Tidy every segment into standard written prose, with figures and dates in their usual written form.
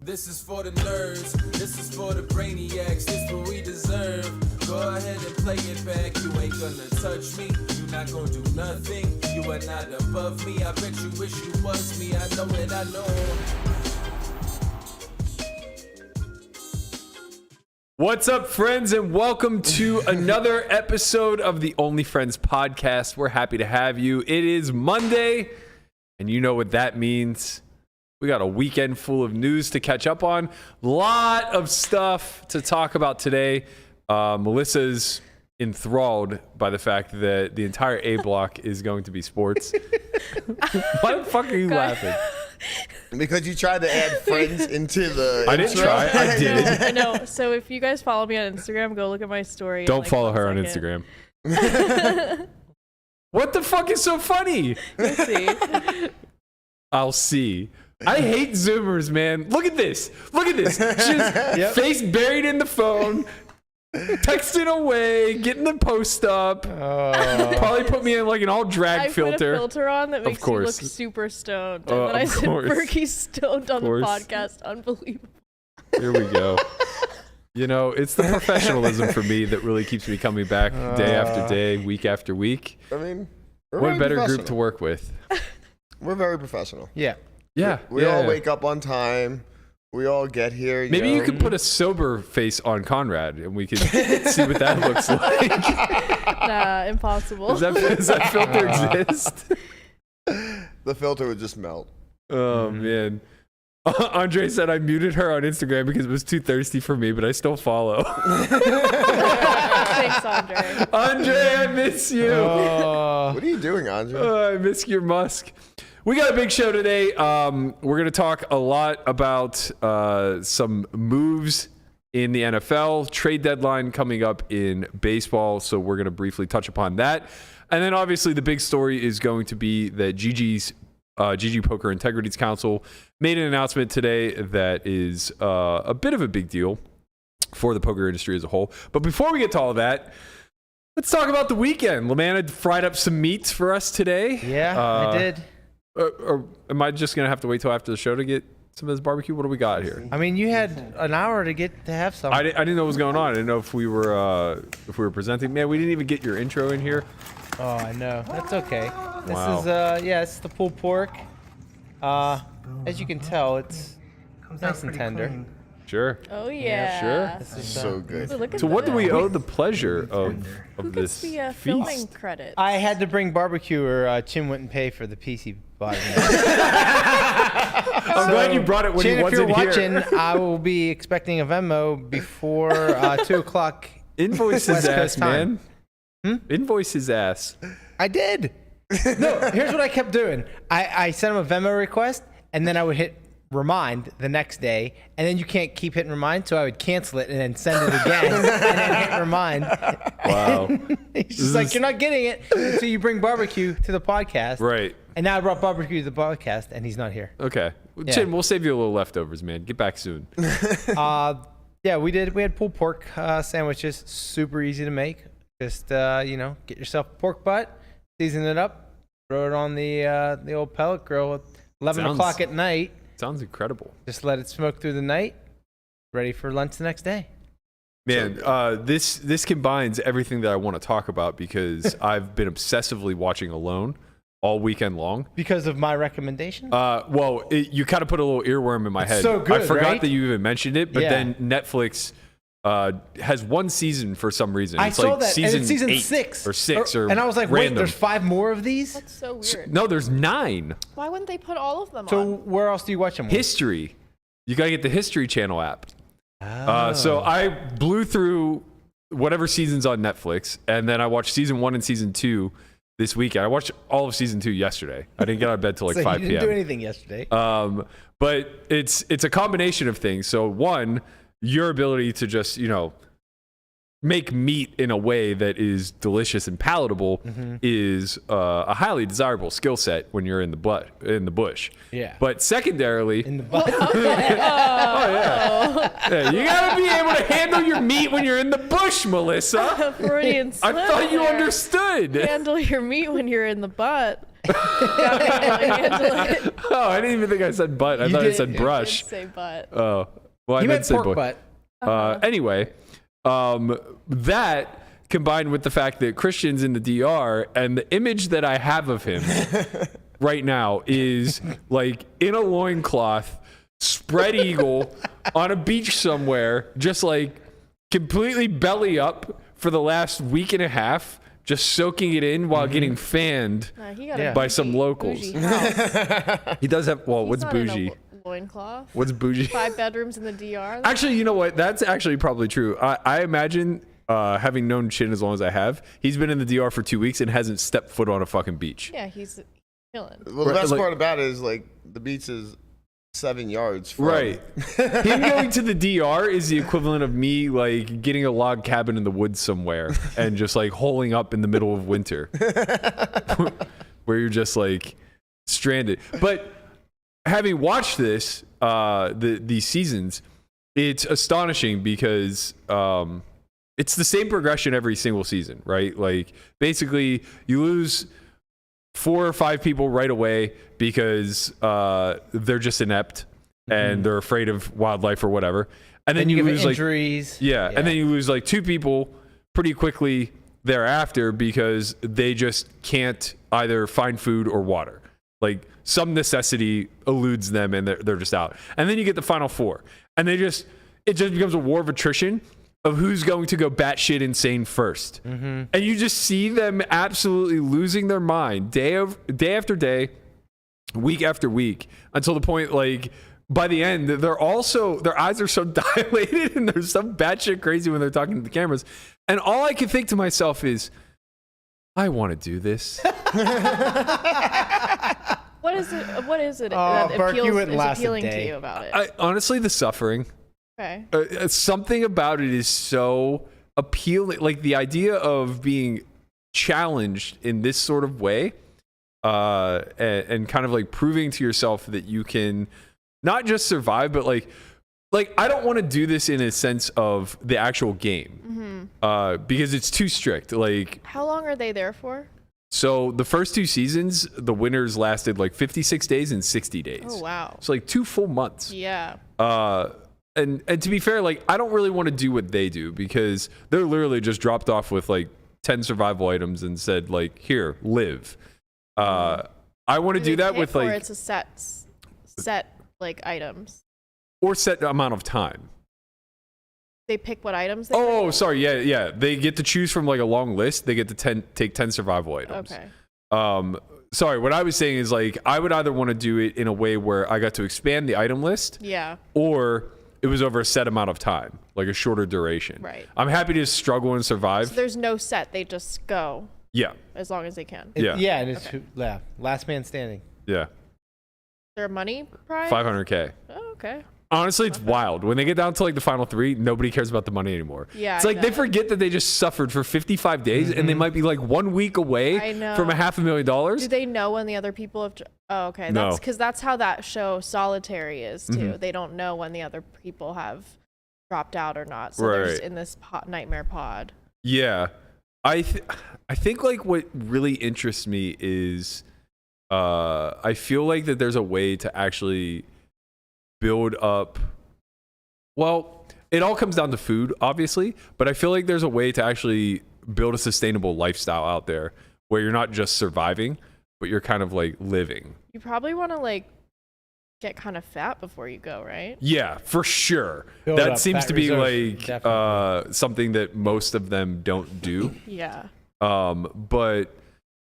This is for the nerds, this is for the brainiacs, this what we deserve. Go ahead and play it back, you ain't gonna touch me, you not gonna do nothing, you are not above me, I bet you wish you was me, I know it, I know. What's up, friends, and welcome to another episode of the OnlyFans podcast. We're happy to have you. It is Monday, and you know what that means. We got a weekend full of news to catch up on. Lot of stuff to talk about today. Melissa's enthralled by the fact that the entire A block is going to be sports. Why the fuck are you laughing? Because you tried to add friends into the I didn't try. I did. I know. So if you guys follow me on Instagram, go look at my story. Don't follow her on Instagram. What the fuck is so funny? You'll see. I'll see. I hate Zoomers, man. Look at this. Look at this. Just face buried in the phone, texting away, getting the post up. Probably put me in like an all drag filter. I put a filter on that makes you look super stoned. And then I said Berkey's stoned on the podcast. Unbelievable. Here we go. You know, it's the professionalism for me that really keeps me coming back day after day, week after week. I mean, what a better group to work with. We're very professional. Yeah. We all wake up on time. We all get here. Maybe you could put a sober face on Conrad, and we could see what that looks like. Nah, impossible. Does that filter exist? The filter would just melt. Oh, man. Andre said I muted her on Instagram because it was too thirsty for me, but I still follow. Thanks, Andre. Andre, I miss you. What are you doing, Andre? I miss your musk. We got a big show today. We're going to talk a lot about some moves in the NFL, trade deadline coming up in baseball, so we're going to briefly touch upon that. And then obviously the big story is going to be that GG Poker Integrities Council made an announcement today that is a bit of a big deal for the poker industry as a whole. But before we get to all of that, let's talk about the weekend. LaManna fried up some meats for us today. Yeah, I did. Or am I just going to have to wait till after the show to get some of this barbecue? What do we got here? I mean, you had an hour to have some. I didn't know what was going on. I didn't know if we were presenting. Man, we didn't even get your intro in here. Oh, I know. That's okay. This Wow. is it's the pulled pork. As you can tell, it's nice and tender. Clean. Sure. Oh, yeah. Sure. This is So good. Ooh, look at So what do that. we owe the pleasure of Who this gets the filming feast? credit? I had to bring barbecue or Chin wouldn't pay for the PC body. I'm glad you brought it when Chin, he if you're wasn't here. watching, I will be expecting a Venmo before 2 o'clock. Invoice his West ass, Coast time. man. Invoice his ass. I did. No, here's what I kept doing. I sent him a Venmo request, and then I would hit remind the next day, and then you can't keep hitting remind, so I would cancel it and then send it again, and then hit remind. Wow. He's just like, you're not getting it until you bring barbecue to the podcast. Right. And now I brought barbecue to the podcast, and he's not here. Okay. Yeah. Chin, we'll save you a little leftovers, man. Get back soon. Yeah, we did. We had pulled pork sandwiches. Super easy to make. Just get yourself a pork butt, season it up, throw it on the old pellet grill at 11 o'clock at night. Sounds incredible. Just let it smoke through the night. Ready for lunch the next day. Man, this combines everything that I want to talk about because I've been obsessively watching Alone all weekend long. Because of my recommendation? You kind of put a little earworm in my head. so good, I forgot right? that you even mentioned it, but Yeah. then Netflix has one season for some reason. I It's saw like that. And it's season 8 6. or 6 and I was like, random. wait, there's 5 more of these? That's so weird. No, there's 9. Why wouldn't they put all of them So on? where else do you watch them? History. You got to get the History Channel app. Oh. So I blew through whatever season's on Netflix, and then I watched season 1 and season 2 this weekend. I watched all of season 2 yesterday. I didn't get out of bed till like So 5 you p.m. didn't do anything yesterday. But it's a combination of things. So one, your ability to just, make meat in a way that is delicious and palatable is a highly desirable skill set when you're in the bush. Yeah. But secondarily, In the butt. yeah, you gotta be able to handle your meat when you're in the bush, Melissa. Freudian I slip thought you there. understood. Handle your meat when you're in the butt. Oh, I didn't even think I said butt. I thought I said brush. You did say butt. Oh, well, I meant say pork butt. Anyway, that combined with the fact that Christian's in the DR and the image that I have of him right now is like in a loincloth, spread eagle on a beach somewhere, just like completely belly up for the last week and a half, just soaking it in while getting fanned by some locals. He does have, well, what's bougie? Loincloth. What's bougie? 5 bedrooms in the DR. Actually, you know what? That's actually probably true. I imagine, having known Chin as long as I have, he's been in the DR for 2 weeks and hasn't stepped foot on a fucking beach. Yeah, he's chilling. Well, the best part about it is like the beach is 7 yards from. Right. Him going to the DR is the equivalent of me like getting a log cabin in the woods somewhere and just like holing up in the middle of winter where you're just like stranded. But having watched this, these seasons, it's astonishing because it's the same progression every single season, right? Like basically you lose 4 or 5 people right away because they're just inept and they're afraid of wildlife or whatever. And then you lose injuries. And then you lose like 2 people pretty quickly thereafter because they just can't either find food or water. Like some necessity eludes them and they're just out. And then you get the final 4 and it just becomes a war of attrition of who's going to go batshit insane first. And you just see them absolutely losing their mind day after day, week after week, until the point like by the end, their eyes are so dilated and they're so batshit crazy when they're talking to the cameras. And all I can think to myself is, I want to do this. What is it Oh, that Berkey is wouldn't last a appealing to day. you about it? Honestly, the suffering. Okay. Something about it is so appealing. Like the idea of being challenged in this sort of way, and kind of like proving to yourself that you can not just survive, but like I don't want to do this in a sense of the actual game, because it's too strict. Like, how long are they there for? So the first 2 seasons, the winners lasted like 56 days and 60 days. Oh wow! So like 2 full months. Yeah. And to be fair, like I don't really want to do what they do because they're literally just dropped off with like 10 survival items and said like, here, live. I want to do that with like, or it's a set like items or set amount of time. They pick what items they pick? Sorry. Yeah. They get to choose from like a long list. They get to take 10 survival items. Okay. Sorry, what I was saying is like, I would either want to do it in a way where I got to expand the item list. Yeah. Or it was over a set amount of time, like a shorter duration. Right. I'm happy to struggle and survive. So there's no set. They just go. Yeah. As long as they can. Yeah. And it's last man standing. Yeah. Is there a money prize? $500K. Oh, okay. Honestly, it's wild. When they get down to like the final 3, nobody cares about the money anymore. Yeah. It's like they forget that they just suffered for 55 days and they might be like 1 week away from $500,000. Do they know when the other people have? Oh, okay. No. That's because that's how that show Solitary is too. They don't know when the other people have dropped out or not. So they're just in this nightmare pod. Yeah. I think like what really interests me is I feel like that there's a way to actually build up. Well, it all comes down to food, obviously, but I feel like there's a way to actually build a sustainable lifestyle out there where you're not just surviving, but you're kind of like living. You probably want to like get kind of fat before you go, right? Yeah, for sure. Build that up seems fat to be reserve, like something that most of them don't do. Yeah. But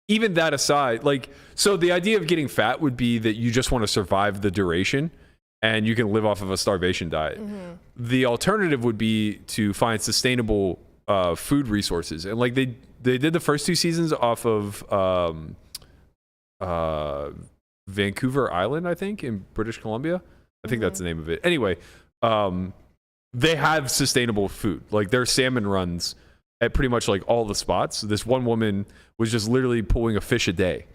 even that aside, like, so the idea of getting fat would be that you just want to survive the duration and you can live off of a starvation diet. The alternative would be to find sustainable food resources. And like they did the first 2 seasons off of Vancouver Island, I think, in British Columbia. I think that's the name of it. Anyway, they have sustainable food. Like their salmon runs at pretty much like all the spots. This one woman was just literally pulling a fish a day.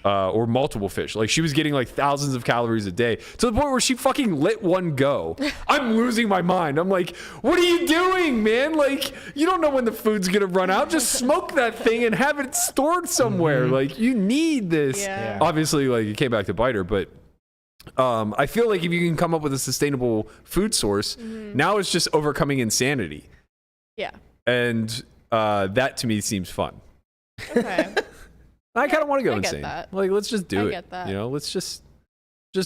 or multiple fish. Like she was getting like thousands of calories a day to the point where she fucking let one go. I'm losing my mind. I'm like, what are you doing, man? Like, you don't know when the food's gonna run out. Just smoke that thing and have it stored somewhere. Like, you need this. Yeah. Obviously, like it came back to bite her, but I feel like if you can come up with a sustainable food source, now it's just overcoming insanity. Yeah. And that to me seems fun. Okay. I kind of want to go I get insane. that. Like, let's just do I it. get that. You know, let's just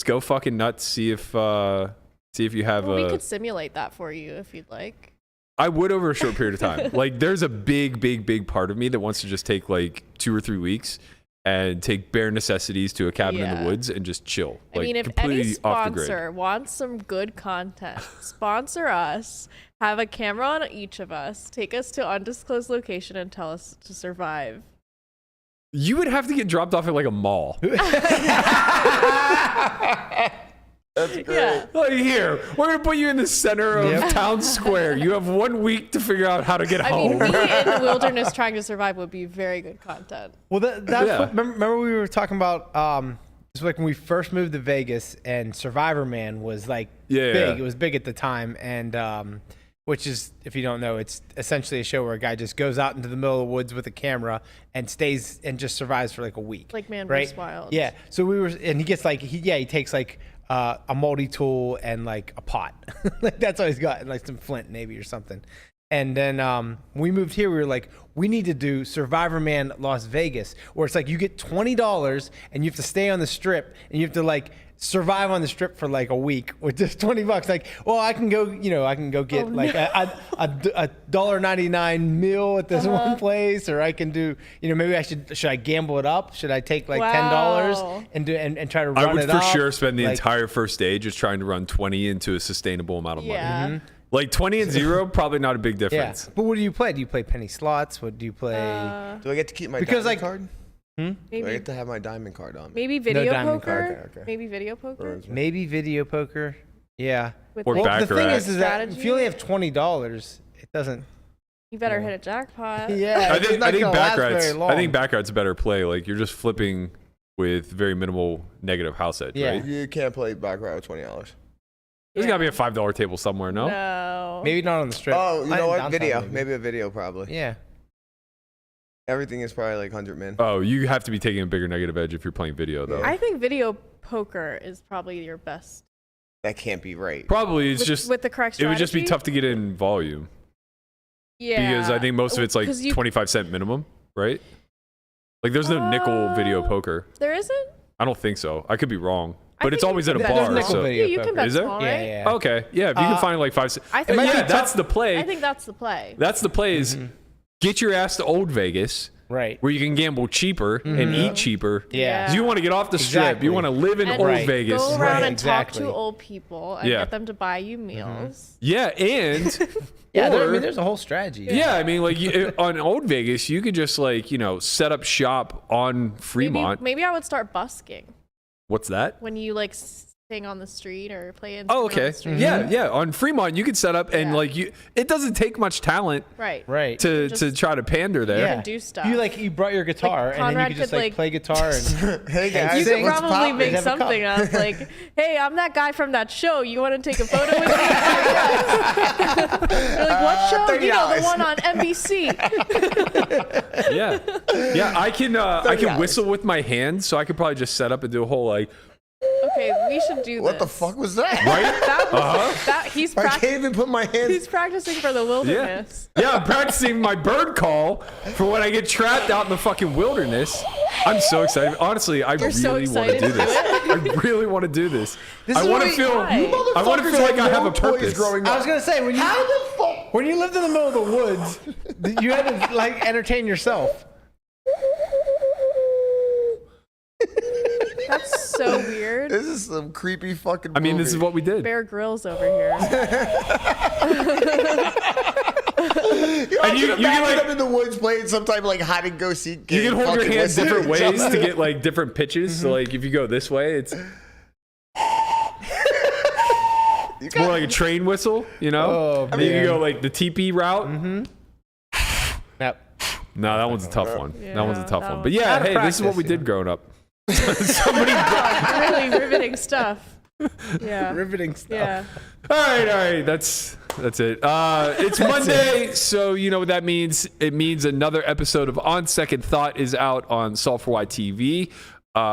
go fucking nuts. See if you have Well, we could simulate that for you if you'd like. I would over a short period of time. Like, there's a big part of me that wants to just take like 2 or 3 weeks and take bare necessities to a cabin in the woods and just chill. I Like, mean, if completely any off the grid. sponsor wants some good content, sponsor us, have a camera on each of us, take us to undisclosed location and tell us to survive. You would have to get dropped off at like a mall. That's great. Yeah. Like, here, we're gonna put you in the center of town square. You have 1 week to figure out how to get I home. mean, me in the wilderness trying to survive would be very good content. Well, that's what, remember we were talking about. It's like when we first moved to Vegas, and Survivorman was like big. Yeah. It was big at the time, and which is, if you don't know, it's essentially a show where a guy just goes out into the middle of the woods with a camera and stays and just survives for like a week. Like Man right? vs. Wild. Yeah. So and he gets like he takes like a multi-tool and like a pot. Like that's all he's got, and like some flint maybe or something. And then when we moved here, we were like, we need to do Survivorman Las Vegas, where it's like you get $20 and you have to stay on the strip and you have to like survive on the strip for like a week with just $20. Like, well, I can go get a $1.99 meal at this one place, or I can do, maybe should I gamble it up? Should I take like $10 and do and try to run it up? I would for sure spend the entire first day just trying to run 20 into a sustainable amount of money. Yeah. Like 20 and 0, probably not a big difference. Yeah. But what do you play? Do you play penny slots? What do you play? Do I get to keep my Because, diamond like- card? Do I get to have my diamond card on me? Maybe video diamond poker. card. Okay. Maybe video poker. Maybe video poker. Yeah. With Or like, back- The thing Baccarat. is that if you only have $20, it doesn't. you better hit a jackpot. Yeah. I think Baccarat's. Baccarat's a better play. Like, you're just flipping with very minimal negative house edge, Yeah. right? You can't play Baccarat with $20. There's got to be a $5 table somewhere, no? No. Maybe not on the strip. Oh, you know what? Downtown, Video. Maybe a video probably. Yeah. Everything is probably like 100 min. Oh, you have to be taking a bigger negative edge if you're playing video, though. I think video poker is probably your best. That can't be right. Probably it's With- just with the correct it strategy. would just be tough to get in volume Yeah. because I think most of it's like 'Cause 25-cent minimum, right? Like there's no nickel video poker. There isn't? I don't think so. I could be wrong, I but it's think always you at a can bet- bar. There's nickel So video. You can poker. bet Is there? small, Yeah, right? yeah. okay, yeah. If you can find like 5 cents, I think yeah, that's that's the play. I think that's the play. That's the play is get your ass to Old Vegas, Right. where you can gamble cheaper and eat cheaper. Yeah. 'Cause you want to get off the strip. Exactly. You want to live in And Old Right. Vegas. Go around Right, and exactly. talk to old people and Yeah. get them to buy you meals. Yeah, and Yeah. or- There's a whole strategy. Yeah, I mean, like on Old Vegas, you could just like set up shop on Fremont. Maybe I would start busking What's that? when you like sing on the street or play in. Oh, on okay. the street. Yeah. On Fremont, you could set up and Yeah. like it doesn't take much talent Right. Right. to Just- try to pander there. yeah. can do stuff. You brought your guitar and then you Conrad could just could, like like- play guitar and Hey You guys, sing. could what's probably poppin'? make Have a cup. something up like, "Hey, I'm that guy from that show. You want to take a photo with me?" You're like, "What show? You know, the $30. one on NBC." Yeah. I can whistle with my hands, so I could probably just set up and do a whole like Okay, we should do What the this. fuck was that? right. That was, that he's I can't even put my hands. he's practicing for the Yeah. wilderness. Yeah, I'm practicing my bird call for when I get trapped out in the fucking wilderness. I'm so excited. Honestly, I You're so really want to excited do to do this. it? I really want to do this. This I is want to what feel. Why? I want to feel like I have a purpose. growing up. I was gonna say when you lived in the middle of the woods, you had to like entertain yourself. That's so weird. This is some creepy fucking. I mean, this is movie. what we did. Bear Grylls over here. And you can can, like like- up in the woods playing some type of like hide and go seek You game. can hold your fucking hands listening different each ways other. to get like different pitches. So like if you go this way, it's You more got- like a train whistle, you know? Oh, And then you man. can go like the TP route. Yep. No, that one's a tough one. That one's a Yeah, tough that one. But was- yeah, Out of hey, this is what practice, we you did know. growing up. Somebody. Really riveting stuff. Yeah. Riveting stuff. Yeah. All right. That's it. It's Monday, so you know what that means. It means another episode of On Second Thought is out on Solve4Why TV.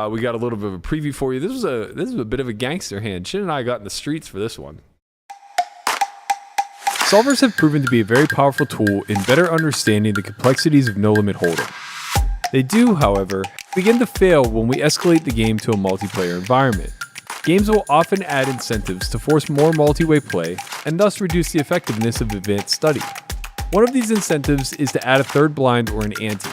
We got a little bit of a preview for you. This is a bit of a gangster hand. Shin and I got in the streets for this one. Solvers have proven to be a very powerful tool in better understanding the complexities of no-limit hold'em. They do, however, begin to fail when we escalate the game to a multiplayer environment. Games will often add incentives to force more multi-way play and thus reduce the effectiveness of advanced study. One of these incentives is to add a third blind or an ante.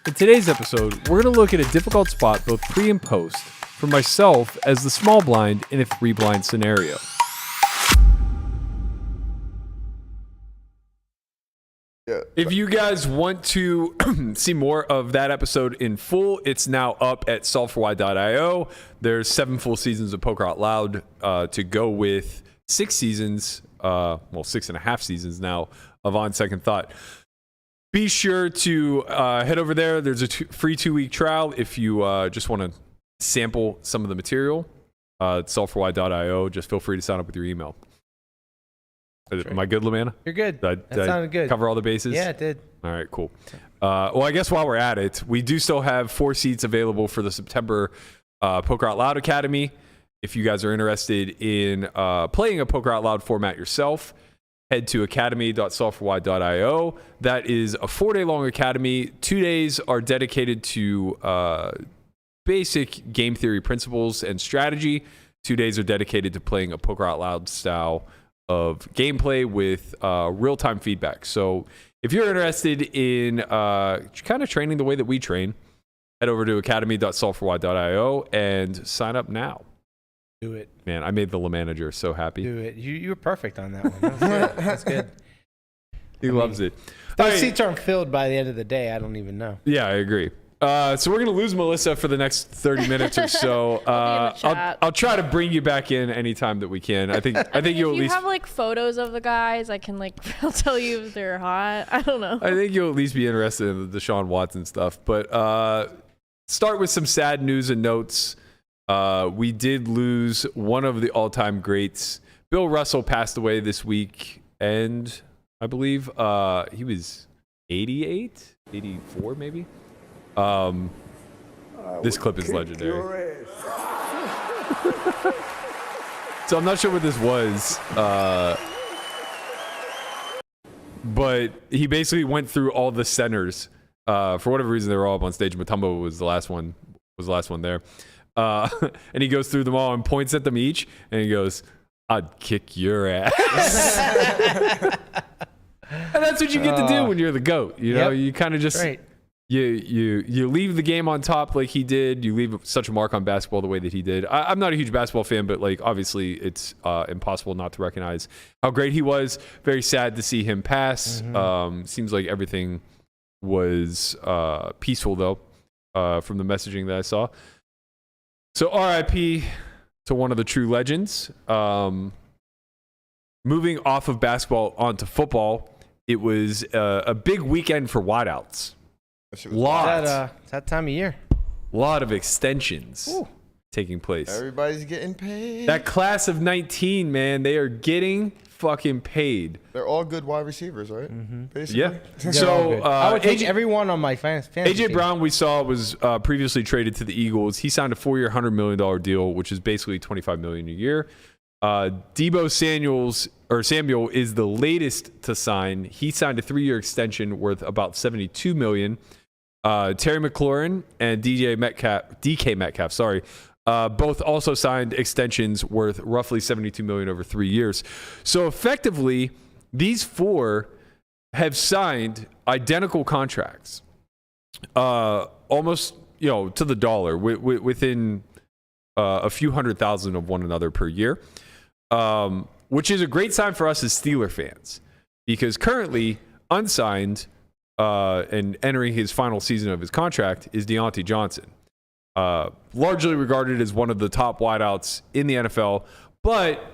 In today's episode, we're going to look at a difficult spot both pre and post for myself as the small blind in a 3-blind scenario. Yeah. If you guys want to see more of that episode in full, it's now up at solve4why.io. There's 7 full seasons of Poker Out Loud to go with 6 seasons, 6.5 seasons now of On Second Thought. Be sure to head over there. There's a free 2-week trial if you just want to sample some of the material. It's solve4why.io. Just feel free to sign up with your email. Am I good, Lamanna? You're good. Did That sounded good. Cover all the bases? Yeah, it did. All right, cool. Well, I guess while we're at it, we do still have 4 seats available for the September Poker Out Loud Academy. If you guys are interested in playing a Poker Out Loud format yourself, head to academy.solve4why.io. That is a 4-day-long academy. 2 days are dedicated to basic game theory principles and strategy. 2 days are dedicated to playing a Poker Out Loud style of gameplay with real-time feedback. So if you're interested in kind of training the way that we train, head over to academy.solve4why.io and sign up now. Do it. Man, I made the manager so happy. Do it. You were perfect on that one. That was good. That's good. He loves it. Those seats aren't filled by the end of the day. I don't even know. Yeah, I agree. So we're going to lose Melissa for the next 30 minutes or so. I'll try to bring you back in anytime that we can. I think you'll at least... If you have like photos of the guys, I can I'll tell you if they're hot. I don't know. I think you'll at least be interested in the Deshaun Watson stuff. But start with some sad news and notes. We did lose one of the all-time greats. Bill Russell passed away this week, and I believe he was 88, 84 maybe. This clip is legendary. So I'm not sure what this was, but he basically went through all the centers. For whatever reason, they were all up on stage. Mutombo was the last one. There, and he goes through them all and points at them each, and he goes, "I'd kick your ass." And that's what you get to do when you're the GOAT. You know, you kind of just. Right. You leave the game on top like he did. You leave such a mark on basketball the way that he did. I'm not a huge basketball fan, but obviously it's impossible not to recognize how great he was. Very sad to see him pass. Mm-hmm. Seems like everything was peaceful though, from the messaging that I saw. So RIP to one of the true legends. Moving off of basketball onto football, it was a big weekend for wideouts. It's that time of year. A lot of extensions taking place. Everybody's getting paid. That class of 19, man, they are getting fucking paid. They're all good wide receivers, right? Mm-hmm. Basically. Yeah. So I would take everyone on my fantasy AJ team. Brown, we saw, was previously traded to the Eagles. He signed a 4-year, $100 million deal, which is basically $25 million a year. Deebo Samuel is the latest to sign. He signed a 3-year extension worth about $72 million. Terry McLaurin and DK Metcalf, both also signed extensions worth roughly $72 million over 3 years. So effectively, these 4 have signed identical contracts, almost to the dollar, within a few $100,000 of one another per year, which is a great sign for us as Steeler fans, because currently unsigned and entering his final season of his contract is Deontay Johnson, largely regarded as one of the top wideouts in the NFL. But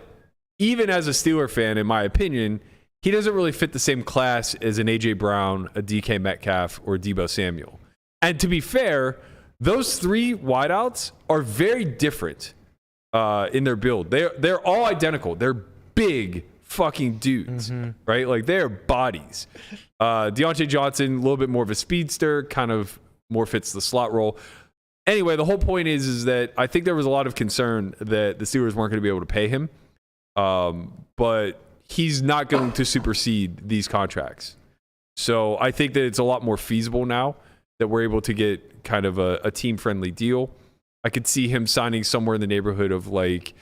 even as a Steeler fan, in my opinion, he doesn't really fit the same class as an A.J. Brown, a DK Metcalf, or Deebo Samuel. And to be fair, those three wideouts are very different in their build. They're all identical. They're big fucking dudes, right? Like they're bodies. Deontay Johnson, a little bit more of a speedster, kind of more fits the slot role. Anyway, the whole point is that I think there was a lot of concern that the Steelers weren't going to be able to pay him. But he's not going to supersede these contracts. So I think that it's a lot more feasible now that we're able to get kind of a team-friendly deal. I could see him signing somewhere in the neighborhood of like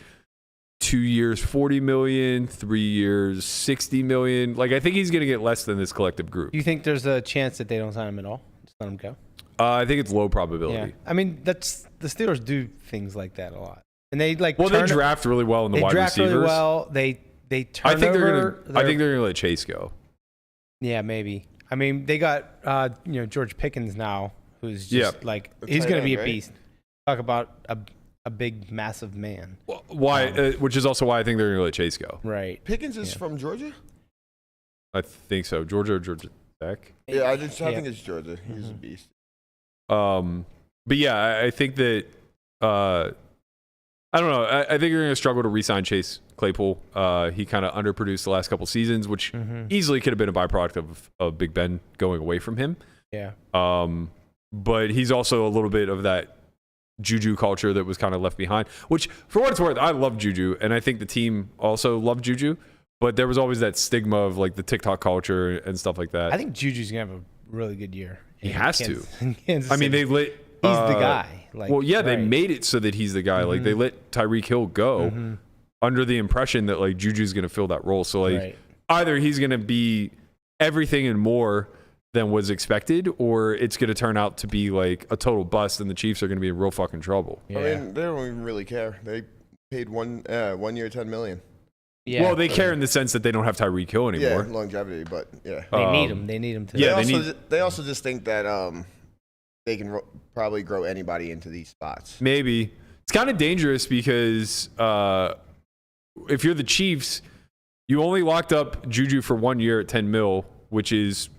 2 years, $40 million, 3 years, $60 million. Like I think he's going to get less than this collective group. Do you think there's a chance that they don't sign him at all? Just let him go? I think it's low probability. Yeah. I mean, that's the Steelers do things like that a lot. And they like they draft really well in the wide receivers. They draft really well. They turn I think over. I think they're gonna let Chase go. Yeah, maybe. I mean, they got George Pickens now, who's just like he's gonna be a beast. Talk about a big, massive man. Why? Which is also why I think they're gonna let Chase go. Right. Pickens is from Georgia? I think so. Georgia or Georgia Tech? Yeah, I think it's Georgia. He's a beast. But yeah, I think that I don't know. I think you're going to struggle to re-sign Chase Claypool. He kind of underproduced the last couple seasons, which easily could have been a byproduct of Big Ben going away from him. Yeah. But he's also a little bit of that Juju culture that was kind of left behind, which for what it's worth, I love Juju. And I think the team also loved Juju. But there was always that stigma of like the TikTok culture and stuff like that. I think Juju's going to have a really good year. He has to. I mean, they let... He's the guy. Like, well, yeah, they made it so that he's the guy. Like they let Tyreek Hill go under the impression that like Juju's going to fill that role. So like either he's going to be everything and more than was expected, or it's going to turn out to be like a total bust, and the Chiefs are going to be in real fucking trouble. Yeah. I mean, they don't even really care. They paid 1 year, $10 million. Yeah, well, they care in the sense that they don't have Tyreek Hill anymore. Yeah, longevity, but yeah, they need him. They need him to. Yeah, they also just think that they can probably grow anybody into these spots. Maybe. It's kind of dangerous because if you're the Chiefs, you only locked up Juju for 1 year at $10 million, which is,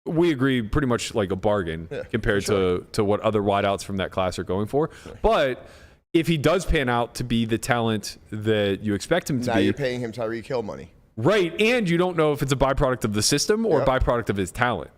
we agree, pretty much like a bargain compared to what other wideouts from that class are going for. But if he does pan out to be the talent that you expect him to be. Now you're paying him Tyreek Hill money. Right, and you don't know if it's a byproduct of the system or a byproduct of his talent.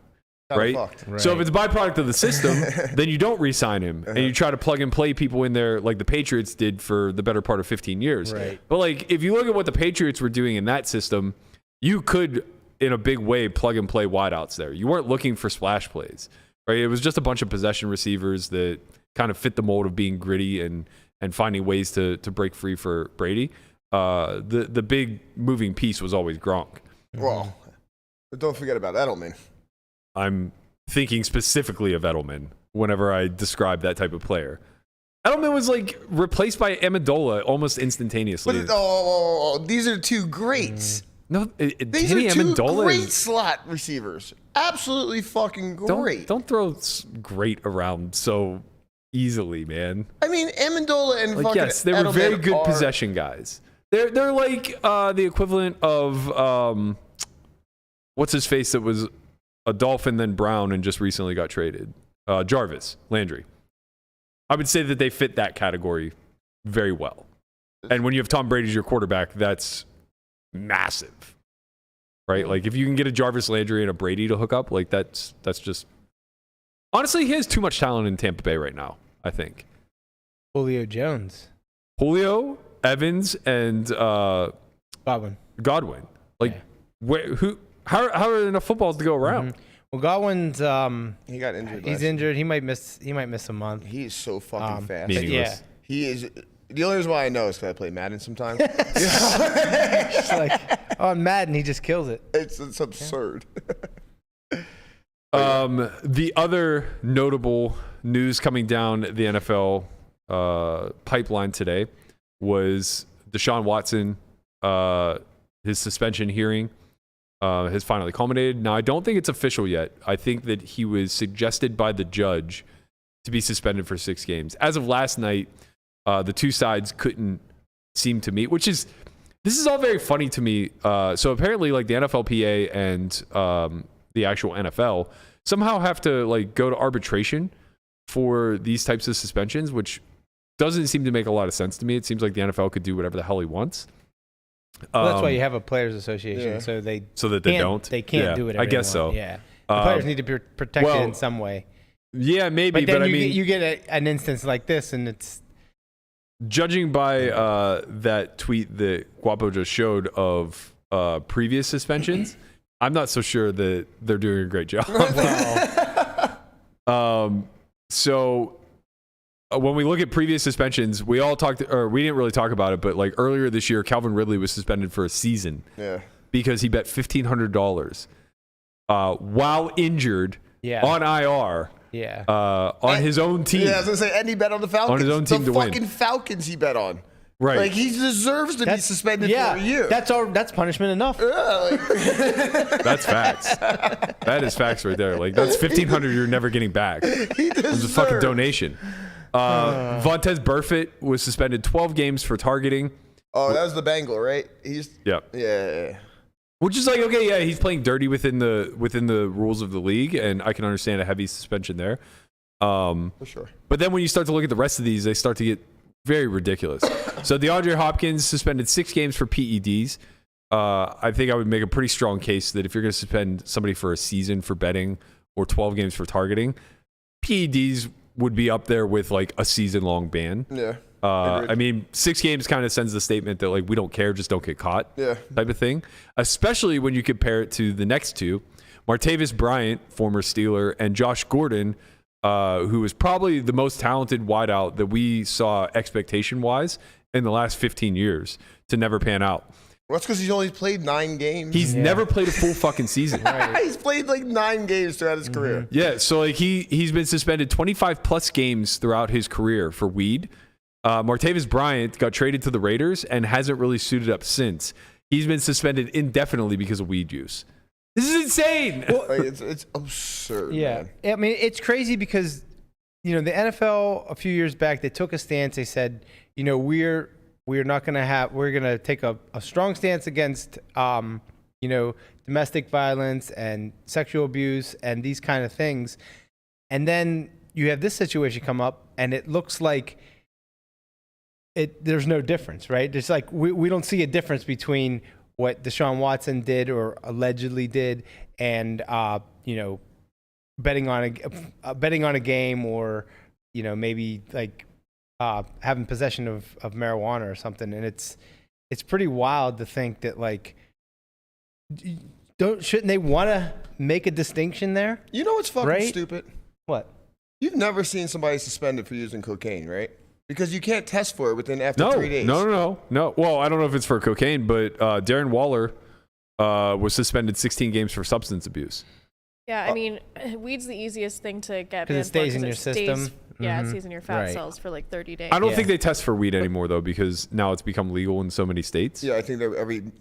Right? So if it's a byproduct of the system, then you don't re-sign him and you try to plug and play people in there like the Patriots did for the better part of 15 years. Right. But like if you look at what the Patriots were doing in that system, you could in a big way plug and play wideouts there. You weren't looking for splash plays. Right? It was just a bunch of possession receivers that kind of fit the mold of being gritty and finding ways to break free for Brady. The big moving piece was always Gronk. Well, but don't forget about Edelman. I'm thinking specifically of Edelman whenever I describe that type of player. Edelman was like replaced by Amendola almost instantaneously. But these are two greats. No, these are two great slot receivers. Absolutely fucking great. Don't throw great around so easily, man. I mean, Amendola and like, fucking yes, they were Edelman very good possession guys. They're like the equivalent of what's his face that was a Dolphin, then Brown, and just recently got traded. Jarvis Landry. I would say that they fit that category very well. And when you have Tom Brady as your quarterback, that's massive, right? Like if you can get a Jarvis Landry and a Brady to hook up, like that's just honestly, he has too much talent in Tampa Bay right now. I think Julio Jones, Evans, and Godwin. Like who? How are there enough footballs to go around? Well, Godwin's he got injured. He's injured. He might miss a month. He is so fucking fast. Meaningless. He is. The only reason why I know is because I play Madden sometimes. It's like on Madden, he just kills it. It's absurd. The other notable news coming down the NFL pipeline today was Deshaun Watson. His suspension hearing has finally culminated. Now, I don't think it's official yet. I think that he was suggested by the judge to be suspended for 6 games. As of last night, the two sides couldn't seem to meet, this is all very funny to me. So apparently, like the NFLPA and the actual NFL somehow have to like go to arbitration for these types of suspensions, which doesn't seem to make a lot of sense to me. It seems like the NFL could do whatever the hell he wants. Well, that's why you have a players association, so that they don't. They can't do it. I guess so. Yeah, the players need to be protected in some way. Yeah, maybe. But then I mean, you get an instance like this, and it's judging by that tweet that Guapo just showed of previous suspensions. I'm not so sure that they're doing a great job. So when we look at previous suspensions, we didn't really talk about it, but like earlier this year, Calvin Ridley was suspended for a season because he bet $1,500 while injured on IR on his own team. Yeah, I was going to say, and he bet on the Falcons. On his own team to win. The fucking Falcons he bet on. Right. Like, he deserves to be suspended for a year. That's punishment enough. That's facts. That is facts right there. Like, that's $1,500 you're never getting back. It was a fucking donation. Vontaze Burfict was suspended 12 games for targeting. Oh, that was the Bengal, right? Yeah. Which is like, okay, yeah, he's playing dirty within the rules of the league, and I can understand a heavy suspension there. For sure. But then when you start to look at the rest of these, they start to get very ridiculous. So DeAndre Hopkins suspended 6 games for PEDs. I think I would make a pretty strong case that if you're going to suspend somebody for a season for betting or 12 games for targeting, PEDs would be up there with like a season-long ban. Yeah. I mean, 6 games kind of sends the statement that like we don't care, just don't get caught, type of thing. Especially when you compare it to the next two, Martavis Bryant, former Steeler, and Josh Gordon, who was probably the most talented wideout that we saw expectation-wise in the last 15 years to never pan out. Well, that's because he's only played 9 games. He's never played a full fucking season. He's played like 9 games throughout his career. Yeah, so like he's been suspended 25 plus games throughout his career for weed. Martavis Bryant got traded to the Raiders and hasn't really suited up since. He's been suspended indefinitely because of weed use. This is insane. Well, like, it's absurd. Yeah, man. I mean, it's crazy because the NFL a few years back, they took a stance. They said, we're not going to we're going to take a strong stance against domestic violence and sexual abuse and these kind of things. And then you have this situation come up, and it looks like there's no difference, right? It's like we don't see a difference between what Deshaun Watson did or allegedly did and betting on a game or maybe like having possession of marijuana or something. And it's pretty wild to think that like shouldn't they want to make a distinction there? You know what's fucking stupid? What? You've never seen somebody suspended for using cocaine, right? Because you can't test for it after 3 days. No. Well, I don't know if it's for cocaine, but Darren Waller was suspended 16 games for substance abuse. Yeah, I mean, weed's the easiest thing to get because it stays in your system. It stays in your fat cells for like 30 days. I don't think they test for weed anymore though, because now it's become legal in so many states. Yeah, I think that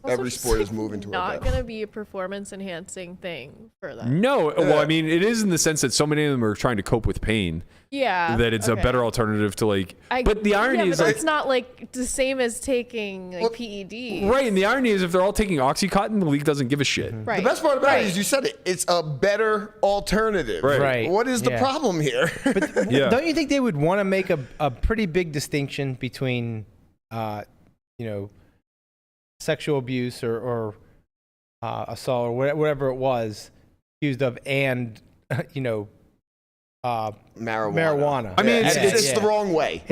every sport is moving toward that. Not going to be a performance enhancing thing for them. No, well, I mean, it is in the sense that so many of them are trying to cope with pain. Yeah, that it's a better alternative to like. But the irony is, like, it's not like the same as taking like PED. Right, and the irony is, if they're all taking OxyContin, the league doesn't give a shit. Right. The best part about it is you said it. It's a better alternative. Right. What is the problem here? But don't you think they would want to make a pretty big distinction between, sexual abuse or assault or whatever it was accused of, and marijuana. I mean, it's the wrong way.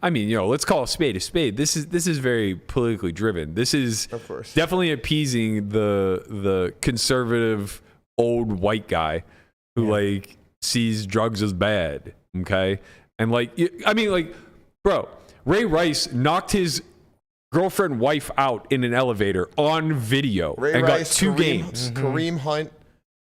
I mean, let's call a spade a spade. This is very politically driven. This is of course definitely appeasing the conservative old white guy who like sees drugs as bad. Okay, and bro, Ray Rice knocked his girlfriend wife out in an elevator on video and got 2 games. Kareem Hunt.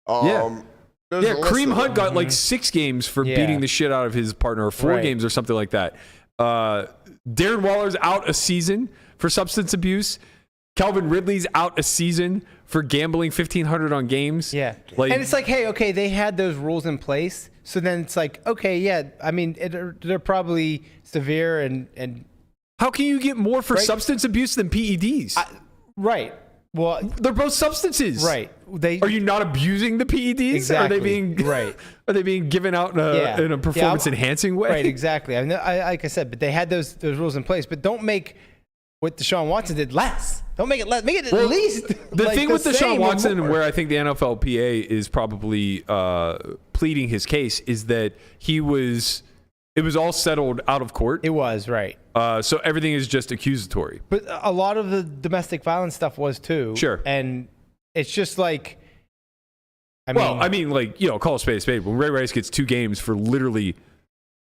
Kareem Hunt got like 6 games for beating the shit out of his partner, or 4 games or something like that. Darren Waller's out a season for substance abuse. Calvin Ridley's out a season for gambling $1,500 on games. Yeah. And it's like, hey, okay, they had those rules in place. So then it's like, okay, yeah, I mean, they're probably severe and how can you get more for substance abuse than PEDs? Right. Well, they're both substances. right. Are you not abusing the PEDs? Exactly. Are they being right? Are they being given out in a performance enhancing way? Right, exactly. I mean, like I said, but they had those rules in place. But don't make what Deshaun Watson did less. Don't make it less. Make it at least. The like thing the with Deshaun Watson, and more. where I think the NFLPA is probably pleading his case, is that it was all settled out of court. It was, right. So everything is just accusatory. But a lot of the domestic violence stuff was too. Sure. And it's just like, I mean, like, call a spade a spade. When Ray Rice gets 2 games for literally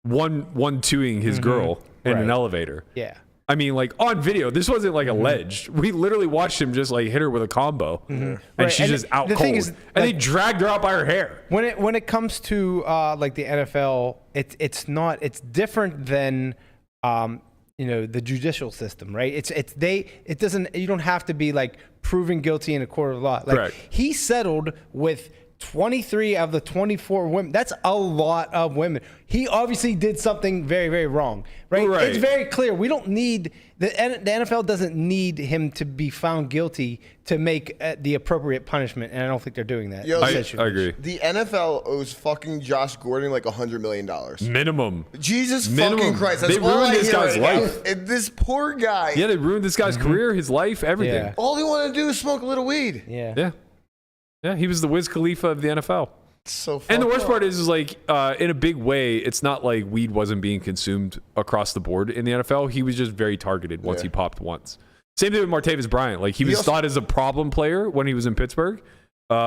one-twoing his girl in an elevator. Yeah. I mean, like, on video, this wasn't like alleged. We literally watched him just like hit her with a combo, and she's just out cold. Is, and like, they dragged her out by her hair. When it comes to like the NFL, it's different than the judicial system, right? You don't have to be like proven guilty in a court of law. Like, correct. He settled with 23 of the 24 women. That's a lot of women. He obviously did something very, very wrong, right? It's very clear. We don't need the NFL doesn't need him to be found guilty to make the appropriate punishment, and I don't think they're doing that. Yo, I agree. The NFL owes fucking Josh Gordon like $100 million. Minimum. Jesus fucking Christ. That's They ruined this guy's life. And this poor guy. Yeah, they ruined this guy's career, his life, everything. Yeah. All he wanted to do is smoke a little weed. Yeah. Yeah, he was the Wiz Khalifa of the NFL. So And the worst up. part is like, in a big way, it's not like weed wasn't being consumed across the board in the NFL. He was just very targeted once he popped once. Same thing with Martavis Bryant. Like, he was thought as a problem player when he was in Pittsburgh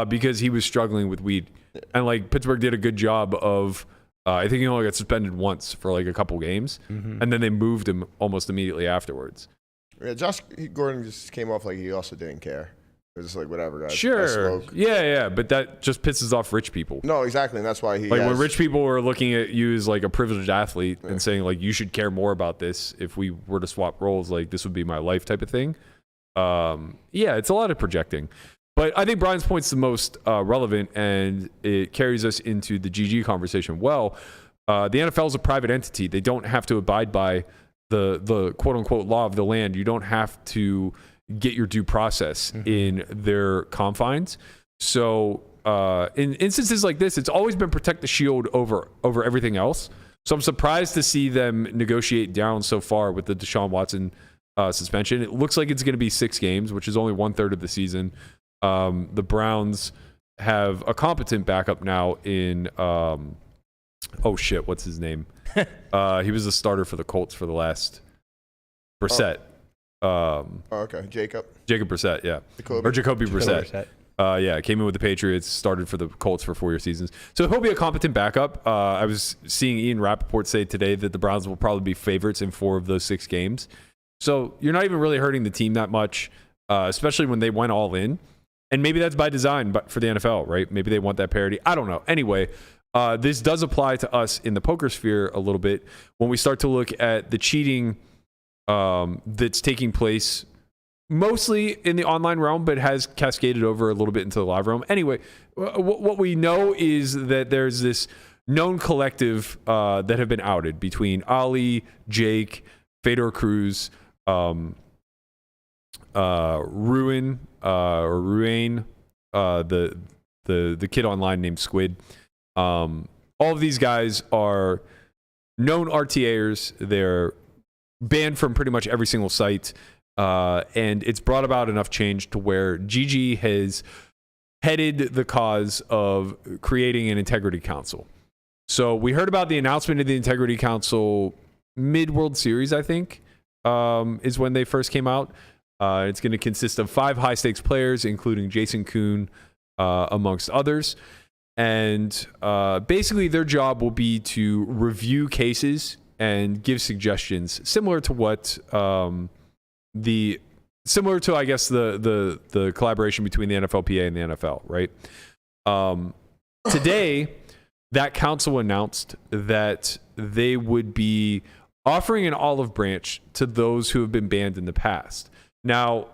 because he was struggling with weed. And like, Pittsburgh did a good job of, I think he only got suspended once for like a couple games. And then they moved him almost immediately afterwards. Yeah, Josh Gordon just came off like he also didn't care. It was just like, whatever, guys. I Sure. smoke. Yeah. But that just pisses off rich people. No, exactly. And that's why he Like, when rich people are looking at you as like a privileged athlete and saying like, you should care more about this if we were to swap roles, like this would be my life type of thing. Yeah, it's a lot of projecting. But I think Brian's point's the most relevant, and it carries us into the GG conversation. Well, the NFL is a private entity. They don't have to abide by the quote unquote law of the land. You don't have to get your due process in their confines. So in instances like this, it's always been protect the shield over everything else. So I'm surprised to see them negotiate down so far with the Deshaun Watson suspension. It looks like it's going to be 6 games, which is only 1/3 of the season. The Browns have a competent backup now in what's his name? He was the starter for the Colts for the last Brissett. okay. Jacob Brissett, yeah. Jacoby Brissett. Came in with the Patriots, started for the Colts for 4-year seasons. So he'll be a competent backup. I was seeing Ian Rappaport say today that the Browns will probably be favorites in 4 of those 6 games. So you're not even really hurting the team that much, especially when they went all in. And maybe that's by design for the NFL, right? Maybe they want that parity. I don't know. Anyway, this does apply to us in the poker sphere a little bit when we start to look at the cheating that's taking place mostly in the online realm, but has cascaded over a little bit into the live realm. Anyway, what we know is that there's this known collective that have been outed between Ali, Jake, Fedor Cruz, Ruin, the kid online named Squid. All of these guys are known RTAers. They're banned from pretty much every single site. And it's brought about enough change to where GG has headed the cause of creating an integrity council. So we heard about the announcement of the integrity council mid-World Series, I think, is when they first came out. It's going to consist of 5 high-stakes players, including Jason Kuhn, amongst others. And basically their job will be to review cases and give suggestions similar to what I guess the collaboration between the NFLPA and the NFL, right? Today, that council announced that they would be offering an olive branch to those who have been banned in the past. Now,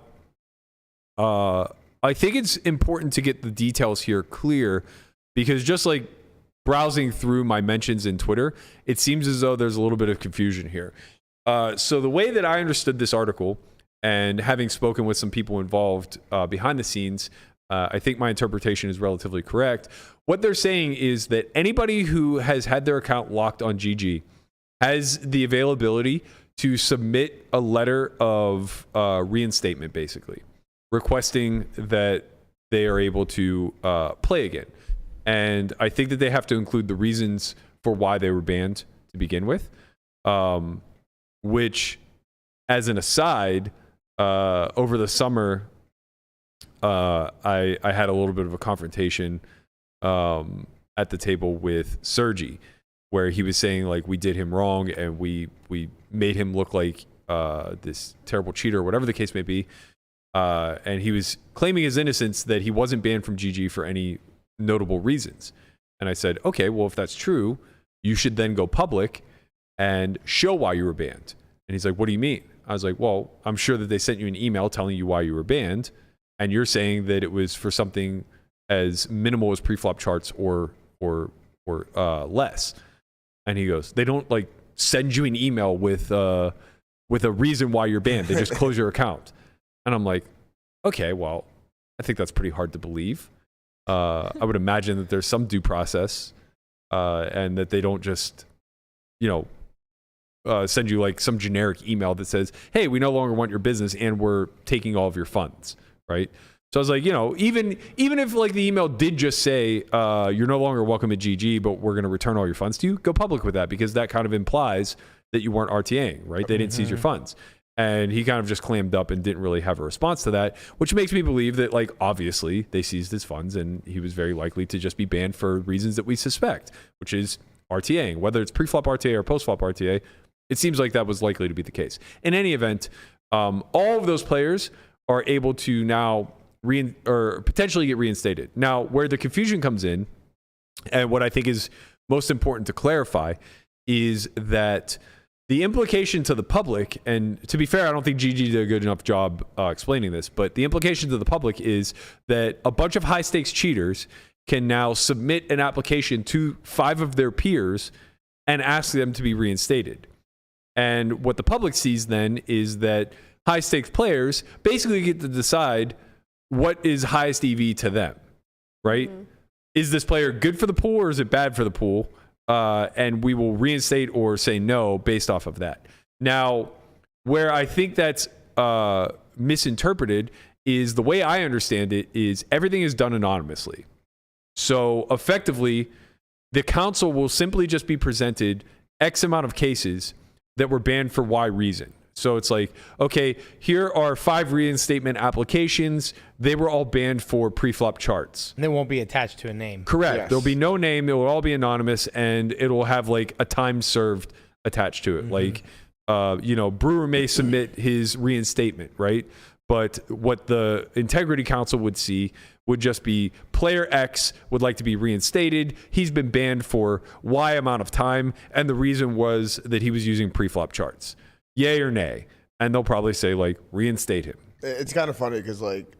I think it's important to get the details here clear, because just like browsing through my mentions in Twitter, it seems as though there's a little bit of confusion here. So the way that I understood this article And having spoken with some people involved behind the scenes, I think my interpretation is relatively correct. What they're saying is that anybody who has had their account locked on GG has the availability to submit a letter of reinstatement, basically, requesting that they are able to play again. And I think that they have to include the reasons for why they were banned to begin with, which, as an aside, over the summer, I had a little bit of a confrontation at the table with Sergi, where he was saying like we did him wrong and we made him look like this terrible cheater, or whatever the case may be. And he was claiming his innocence, that he wasn't banned from GG for any notable reasons. And I said, okay, well, if that's true, you should then go public and show why you were banned. And he's like, what do you mean? I was like, well, I'm sure that they sent you an email telling you why you were banned, and you're saying that it was for something as minimal as pre-flop charts or less. And he goes, they don't like send you an email with a reason why you're banned. They just close your account. And I'm like, okay, well, I think that's pretty hard to believe. I would imagine that there's some due process, and that they don't just, send you like some generic email that says, hey, we no longer want your business and we're taking all of your funds, right? So I was like, even if like the email did just say, you're no longer welcome at GG, but we're going to return all your funds to you, go public with that, because that kind of implies that you weren't RTAing, right? They didn't seize your funds. And he kind of just clammed up and didn't really have a response to that, which makes me believe that, like, obviously they seized his funds and he was very likely to just be banned for reasons that we suspect, which is RTAing. Whether it's pre-flop RTA or post-flop RTA, it seems like that was likely to be the case. In any event, all of those players are able to now or potentially get reinstated. Now, where the confusion comes in, and what I think is most important to clarify, is that the implication to the public, and to be fair, I don't think GG did a good enough job explaining this, but the implication to the public is that a bunch of high-stakes cheaters can now submit an application to 5 of their peers and ask them to be reinstated. And what the public sees then is that high-stakes players basically get to decide what is highest EV to them, right? Mm-hmm. Is this player good for the pool or is it bad for the pool? And we will reinstate or say no based off of that. Now, where I think that's misinterpreted is, the way I understand it is, everything is done anonymously. So effectively, the council will simply just be presented X amount of cases that were banned for Y reason. So it's like, okay, here are 5 reinstatement applications. They were all banned for pre-flop charts. And they won't be attached to a name. Correct. Yes. There'll be no name. It will all be anonymous, and it will have like a time served attached to it. Mm-hmm. Like, Brewer may submit his reinstatement, right? But what the Integrity Council would see would just be player X would like to be reinstated. He's been banned for Y amount of time, and the reason was that he was using pre-flop charts. Yay or nay? And they'll probably say, like, reinstate him. It's kind of funny because, like,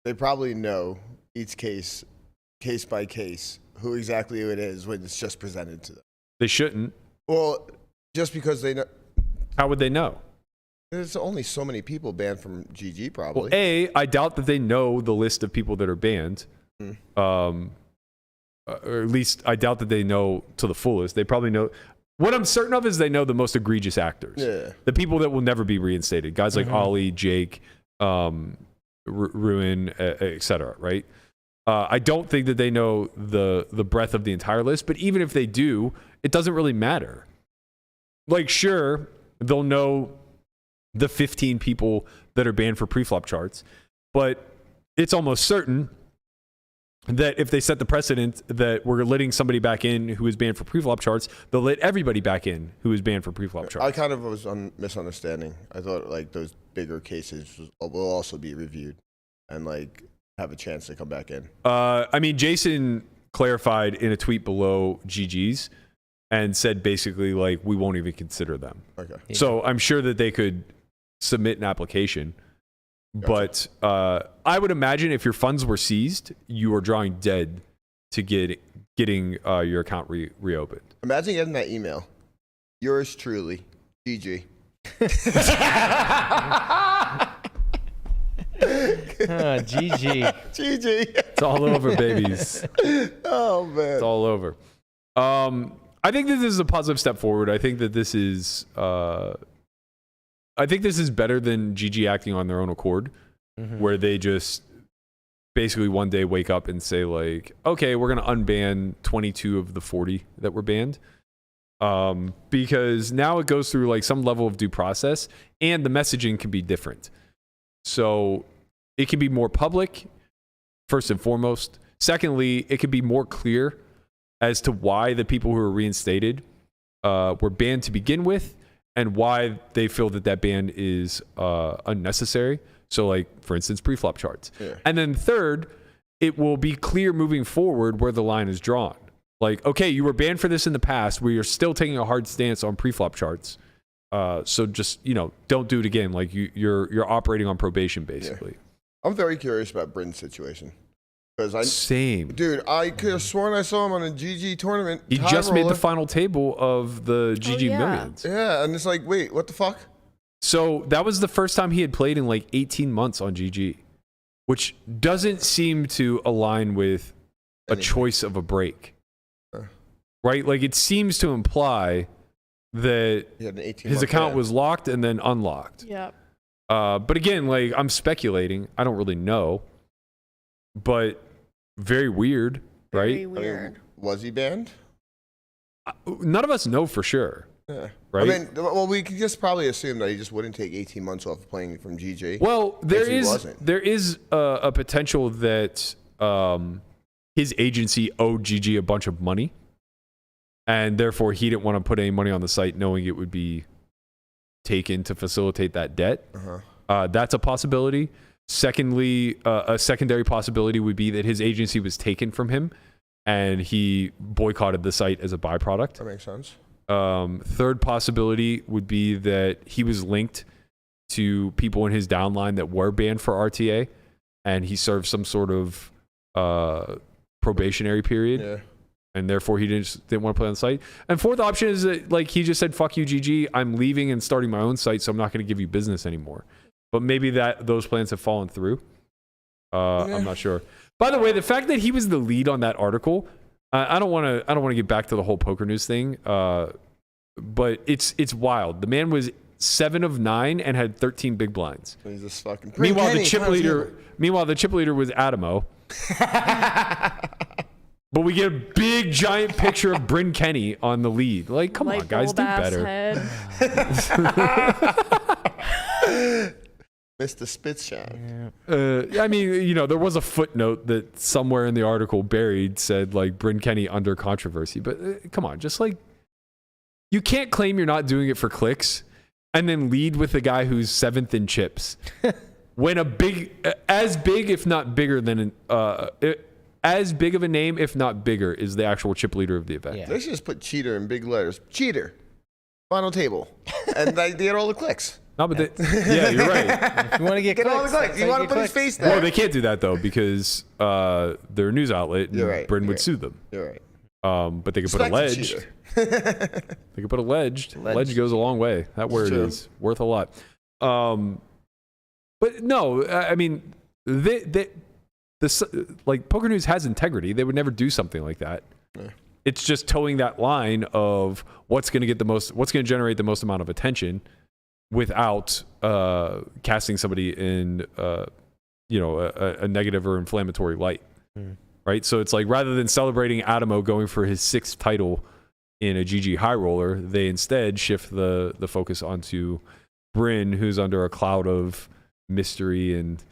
they probably know each case by case, who exactly it is when it's just presented to them. They shouldn't. Well, just because they know. How would they know? There's only so many people banned from GG, probably. Well, I doubt that they know the list of people that are banned. Or at least I doubt that they know to the fullest. They probably know. What I'm certain of is they know the most egregious actors. Yeah. The people that will never be reinstated. Guys like Ollie, Jake, Ruin, etc. Right? I don't think that they know the breadth of the entire list, but even if they do, it doesn't really matter. Like, sure, they'll know the 15 people that are banned for preflop charts, but it's almost certain that if they set the precedent that we're letting somebody back in who is banned for preflop charts, they'll let everybody back in who is banned for preflop charts. I kind of was misunderstanding. I thought like those bigger cases will also be reviewed and like have a chance to come back in. I mean, Jason clarified in a tweet below GG's and said basically like, we won't even consider them. Okay. Yeah. So I'm sure that they could submit an application. Gotcha. But I would imagine if your funds were seized, you are drawing dead to getting your account reopened. Imagine getting that email. Yours truly, GG. GG. GG. It's all over, babies. Oh man. It's all over. I think that this is a positive step forward. I think that this is better than GG acting on their own accord, where they just basically one day wake up and say like, okay, we're going to unban 22 of the 40 that were banned. Because now it goes through like some level of due process and the messaging can be different. So it can be more public, first and foremost. Secondly, it can be more clear as to why the people who were reinstated were banned to begin with and why they feel that that ban is unnecessary. So like, for instance, pre-flop charts. Yeah. And then third, it will be clear moving forward where the line is drawn. Like, okay, you were banned for this in the past. We are still taking a hard stance on pre-flop charts. So just, don't do it again. Like you're operating on probation, basically. Yeah. I'm very curious about Bryn's situation. Same. Dude, I could have sworn I saw him on a GG tournament. He just made the final table of the GG Millions. Yeah, and it's like, wait, what the fuck? So that was the first time he had played in like 18 months on GG, which doesn't seem to align with a choice of a break. Right? Like it seems to imply that his account was locked and then unlocked. Yep. But again, like I'm speculating. I don't really know. But very weird, right? Very weird. I mean, was he banned? None of us know for sure. Yeah. Right? I mean, well, we could just probably assume that he just wouldn't take 18 months off playing from GG. Well, there is a potential that his agency owed GG a bunch of money, and therefore he didn't want to put any money on the site knowing it would be taken to facilitate that debt. That's a possibility. Secondly, a secondary possibility would be that his agency was taken from him and he boycotted the site as a byproduct. That makes sense. Third possibility would be that he was linked to people in his downline that were banned for RTA and he served some sort of probationary period. Yeah. And therefore he didn't want to play on the site. And fourth option is that like he just said, fuck you, GG, I'm leaving and starting my own site, so I'm not going to give you business anymore. But maybe those plans have fallen through. I'm not sure. By the way, the fact that he was the lead on that article, I don't want to get back to the whole poker news thing. But it's wild. The man was 7 of 9 and had 13 big blinds. He's just fucking. Meanwhile, the chip leader was Adamo. But we get a big giant picture of Bryn Kenny on the lead. Like, come on, guys, do better. Mr. Spitshine. I mean, there was a footnote that somewhere in the article buried said like Bryn Kenny under controversy, but come on, just like you can't claim you're not doing it for clicks and then lead with the guy who's 7th in chips when as big if not bigger than as big of a name if not bigger is the actual chip leader of the event. Yeah. They should just put cheater in big letters. Cheater. Final table, and they get all the clicks. No, but yeah, you're right. If you want to get all the clicks. You want to put his face there. Well, they can't do that though because they're a news outlet, and Bryn would sue them. You're right. But they could put alleged. They could put alleged. Alleged goes a long way. That word is worth a lot. But no, I mean, like Poker News has integrity. They would never do something like that. Yeah. It's just towing that line of what's going to generate the most amount of attention without casting somebody in a negative or inflammatory light. Right? So it's like rather than celebrating Adamo going for his 6th title in a GG high roller, they instead shift the focus onto Bryn, who's under a cloud of mystery and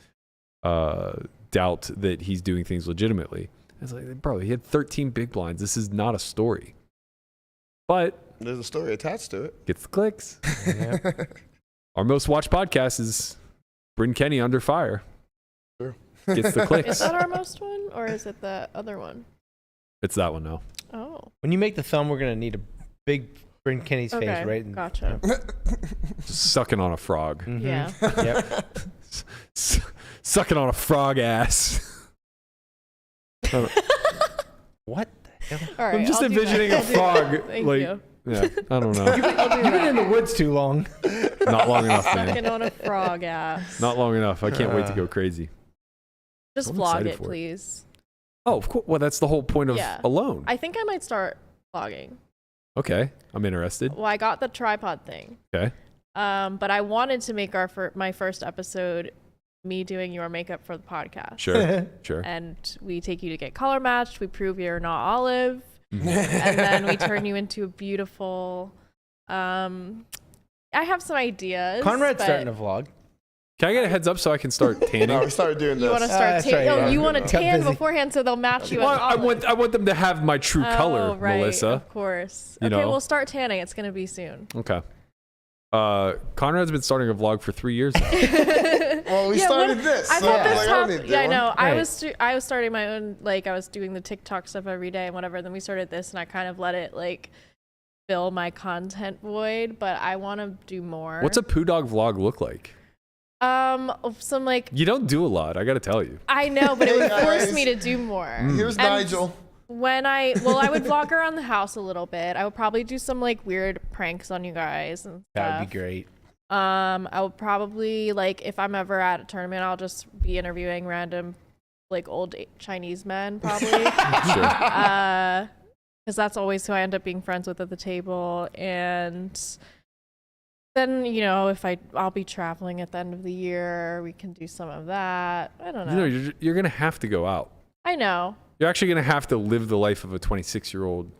doubt that he's doing things legitimately. It's like, bro, he had 13 big blinds. This is not a story. But there's a story attached to it. Gets the clicks. Yeah. Our most watched podcast is Bryn Kenny Under Fire. Sure. Gets the clicks. Is that our most one, or is it the other one? It's that one now. Oh. When you make the thumb, we're gonna need a big Bryn Kenny's face, right? Gotcha. Just sucking on a frog. Mm-hmm. Yeah. Yep. Sucking on a frog ass. What the hell? All right, I'm just envisioning a frog. Thank like, you. Yeah, I don't know. You've been in the woods too long. Not long enough, man. Sucking on a frog ass. Not long enough. I can't wait to go crazy. Just I'm vlog excited it, for it. please. Oh, of course. Well, that's the whole point of Yeah. Alone. I think I might start vlogging. Okay, I'm interested. Well, I got the tripod thing. Okay. But I wanted to make my first episode me doing your makeup for the podcast. Sure. Sure. And we take you to get color matched. We prove you're not Olive. And then we turn you into a beautiful. I have some ideas. Conrad's but starting to vlog. Can I get a heads up so I can start tanning? No, we started doing this. You want to start that's right, tan? yeah. Oh, you want to Got tan busy. beforehand so they'll match you. Well, as I Olive. want them to have my true color, right, Melissa. Of course. You Okay, know. we'll start tanning. It's gonna be soon. Okay. Conrad's been starting a vlog for 3 years now. Well, we started this. I so, thought this like, I top, don't need to do yeah, I one. know. Right. I was starting my own, like, I was doing the TikTok stuff every day and whatever. Then we started this, and I kind of let it like fill my content void. But I want to do more. What's a poo dog vlog look like? Some like You don't do a lot, I got to tell you. I know, but it would Hey, force guys. me to do more. Here's And Nigel. When I would vlog around the house a little bit. I would probably do some like weird pranks on you guys and stuff. That would be great. I would probably, like, if I'm ever at a tournament, I'll just be interviewing random, like, old Chinese men, probably. Sure. Because that's always who I end up being friends with at the table. And then, you know, if I'll be traveling at the end of the year, we can do some of that. I don't know. You know, you're going to have to go out. I know. You're actually going to have to live the life of a 26-year-old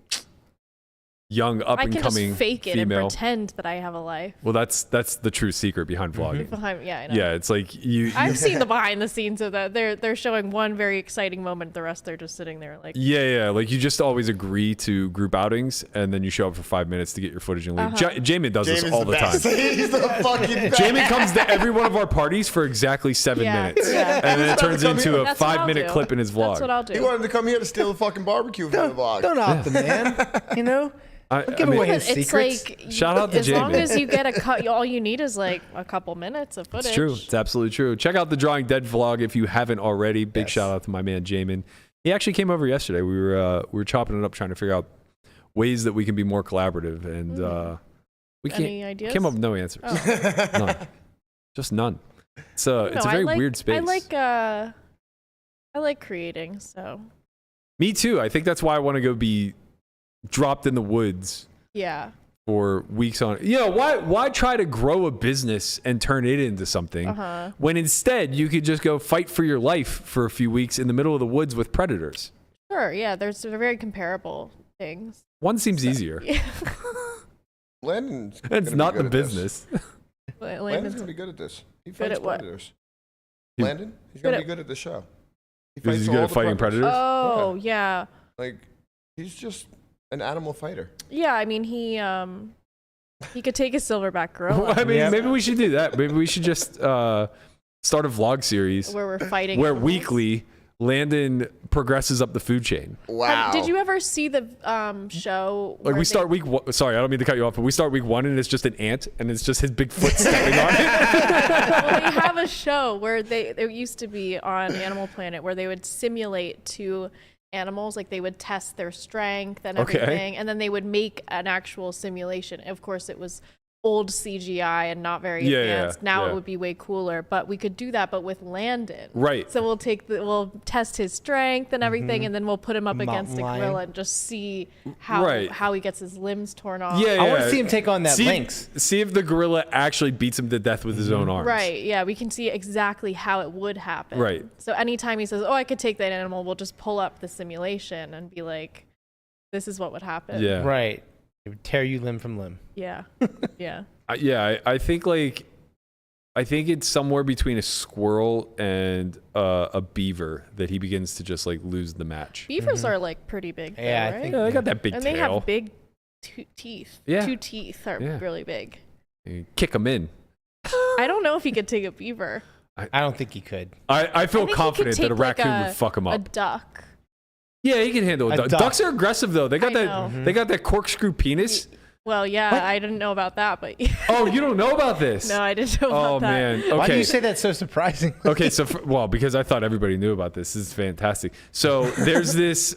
young I can up-and-coming just fake it female. and pretend that I have a life. Well, that's the true secret behind vlogging. Yeah, I know. Yeah, it's like you I've seen the behind the scenes of that. They're showing one very exciting moment. The rest they're just sitting there like. Yeah, like you just always agree to group outings and then you show up for 5 minutes to get your footage and leave. Jamin does this Jamin's all the time. best. He's the fucking best. Jamin comes to every one of our parties for exactly 7 Yeah, minutes. yeah. And then it turns into a That's what I'll 5-minute do. clip in his vlog. That's what I'll do. He wanted to come here to steal the fucking barbecue from the vlog. Don't off the man. You know? Give away his It's secrets. like Shout out to as long Jamin. as you get a cut, all you need is like a couple minutes of footage. It's true. It's absolutely true. Check out the Drawing Dead vlog if you haven't already. Big Yes. shout out to my man Jamin. He actually came over yesterday. We were chopping it up, trying to figure out ways that we can be more collaborative, and we can't. Any ideas? Came up with no answers. Oh. None. Just none. It's a very weird space. I like creating. So Me too. I think that's why I want to go be dropped in the woods yeah. for weeks on. You know, why try to grow a business and turn it into something when instead you could just go fight for your life for a few weeks in the middle of the woods with predators? Sure. Yeah. They're very comparable things. One seems easier. Yeah. Landon's It's gonna be not good the at this. business. Landon's Landon's gonna be good at this. He Good fights at what? predators. He- Landon, he's Good gonna at- be good at the show. He Because he's fights good all at the fighting predators. Oh yeah. Like he's just an animal fighter. Yeah. I mean he could take a silverback gorilla I mean, Yeah. maybe we should do that. Maybe we should just start a vlog series where we're fighting. where animals. weekly Landon progresses up the food chain. Wow. Did you ever see the show? Like where we they- start week one. Sorry, I don't mean to cut you off, but we start week 1 and it's just an ant and it's just his big foot stepping on it. Well, they have a show where it used to be on Animal Planet where they would simulate two animals, like they would test their strength and Okay. everything, and then they would make an actual simulation. Of course, it was old CGI and not very advanced. Now yeah. it would be way cooler, but we could do that, but with Landon. Right. So we'll test his strength and everything, and then we'll put him up Mountain against a lion. gorilla and just see how Right. how he gets his limbs torn off. Yeah, I want to see him take on that see, lynx. See if the gorilla actually beats him to death with his own arms. Right, yeah, we can see exactly how it would happen. Right. So anytime he says, "Oh, I could take that animal," we'll just pull up the simulation and be like, "This is what would happen." Yeah. Right. It would tear you limb from limb. Yeah. Yeah. I think it's somewhere between a squirrel and a beaver that he begins to just like lose the match. Beavers are like pretty big, though, Yeah, I right? think- Yeah, they got that big and tail. they have big teeth. Yeah. 2 teeth are Yeah. really big. You kick him in. I don't know if he could take a beaver. I don't think he could. I feel I think he could confident that a take, like, raccoon would fuck him A up. duck. Yeah, he can handle a A duck. duck. Ducks are aggressive though. They got I that. know. They got that corkscrew penis. Well, yeah, What? I didn't know about that, but Oh, you don't know about this? no, I didn't know about Oh that. man. Okay. Why do you say that so surprising? Okay, so because I thought everybody knew about this. This is fantastic. So there's this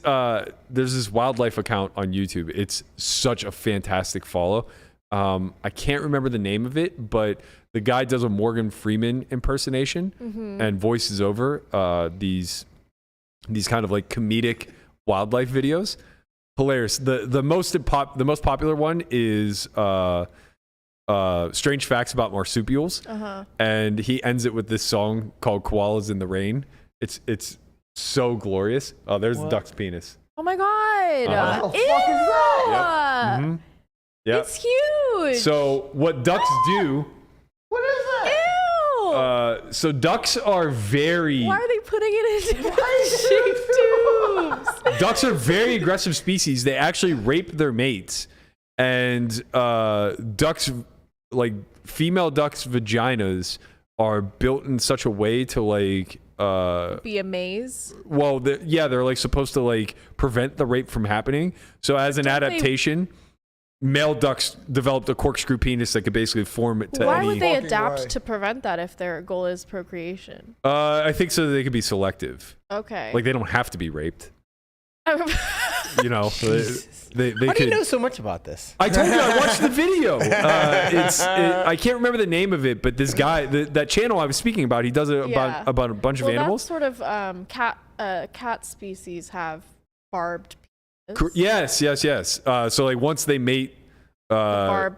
wildlife account on YouTube. It's such a fantastic follow. I can't remember the name of it, but the guy does a Morgan Freeman impersonation and voices over these kind of like comedic wildlife videos. Hilarious. The most popular one is Strange Facts About Marsupials, and he ends it with this song called "Koalas in the Rain." It's so glorious. Oh, there's the duck's penis. Oh my god! What the fuck is that? Yep. Yep. It's huge. So what ducks do? What is that? Ew! So ducks are very. Why are they putting it in different shaped tubes? Ducks are very aggressive species. They actually rape their mates, and ducks, like female ducks' vaginas, are built in such a way to like. Be a maze. Well, they're like supposed to like prevent the rape from happening. So as an adaptation. Male ducks developed a corkscrew penis that could basically form it to Why any. would they Fucking adapt way. to prevent that if their goal is procreation? I think so that they could be selective. Okay. Like they don't have to be raped. You know, they How do could. you know so much about this? I told you I watched the video. I can't remember the name of it, but this guy, that channel I was speaking about, he does it Yeah. about a bunch of well, animals. That sort of cat species have barbed penis. Yes. So like once they mate, Barbed.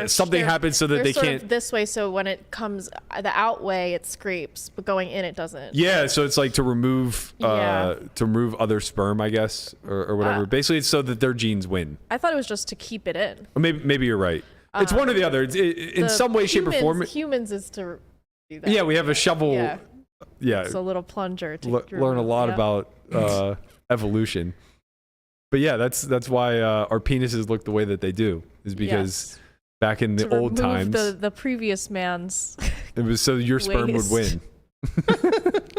something happens so that they're they sort can't. of this way, so when it comes the out way, it scrapes, but going in, it doesn't. Yeah, so it's like to remove Yeah. other sperm, I guess, or whatever. Basically, it's so that their genes win. I thought it was just to keep it in. Or maybe you're right. It's one or the other. In The some way, shape, or form. Humans is to do that. Yeah, we have a shovel. Yeah. Yeah, It's a little plunger to learn a lot yeah. about evolution. But yeah, that's why our penises look the way that they do. Is because Yes. back in the To old remove times, the previous man's. it was so your sperm would waste. win.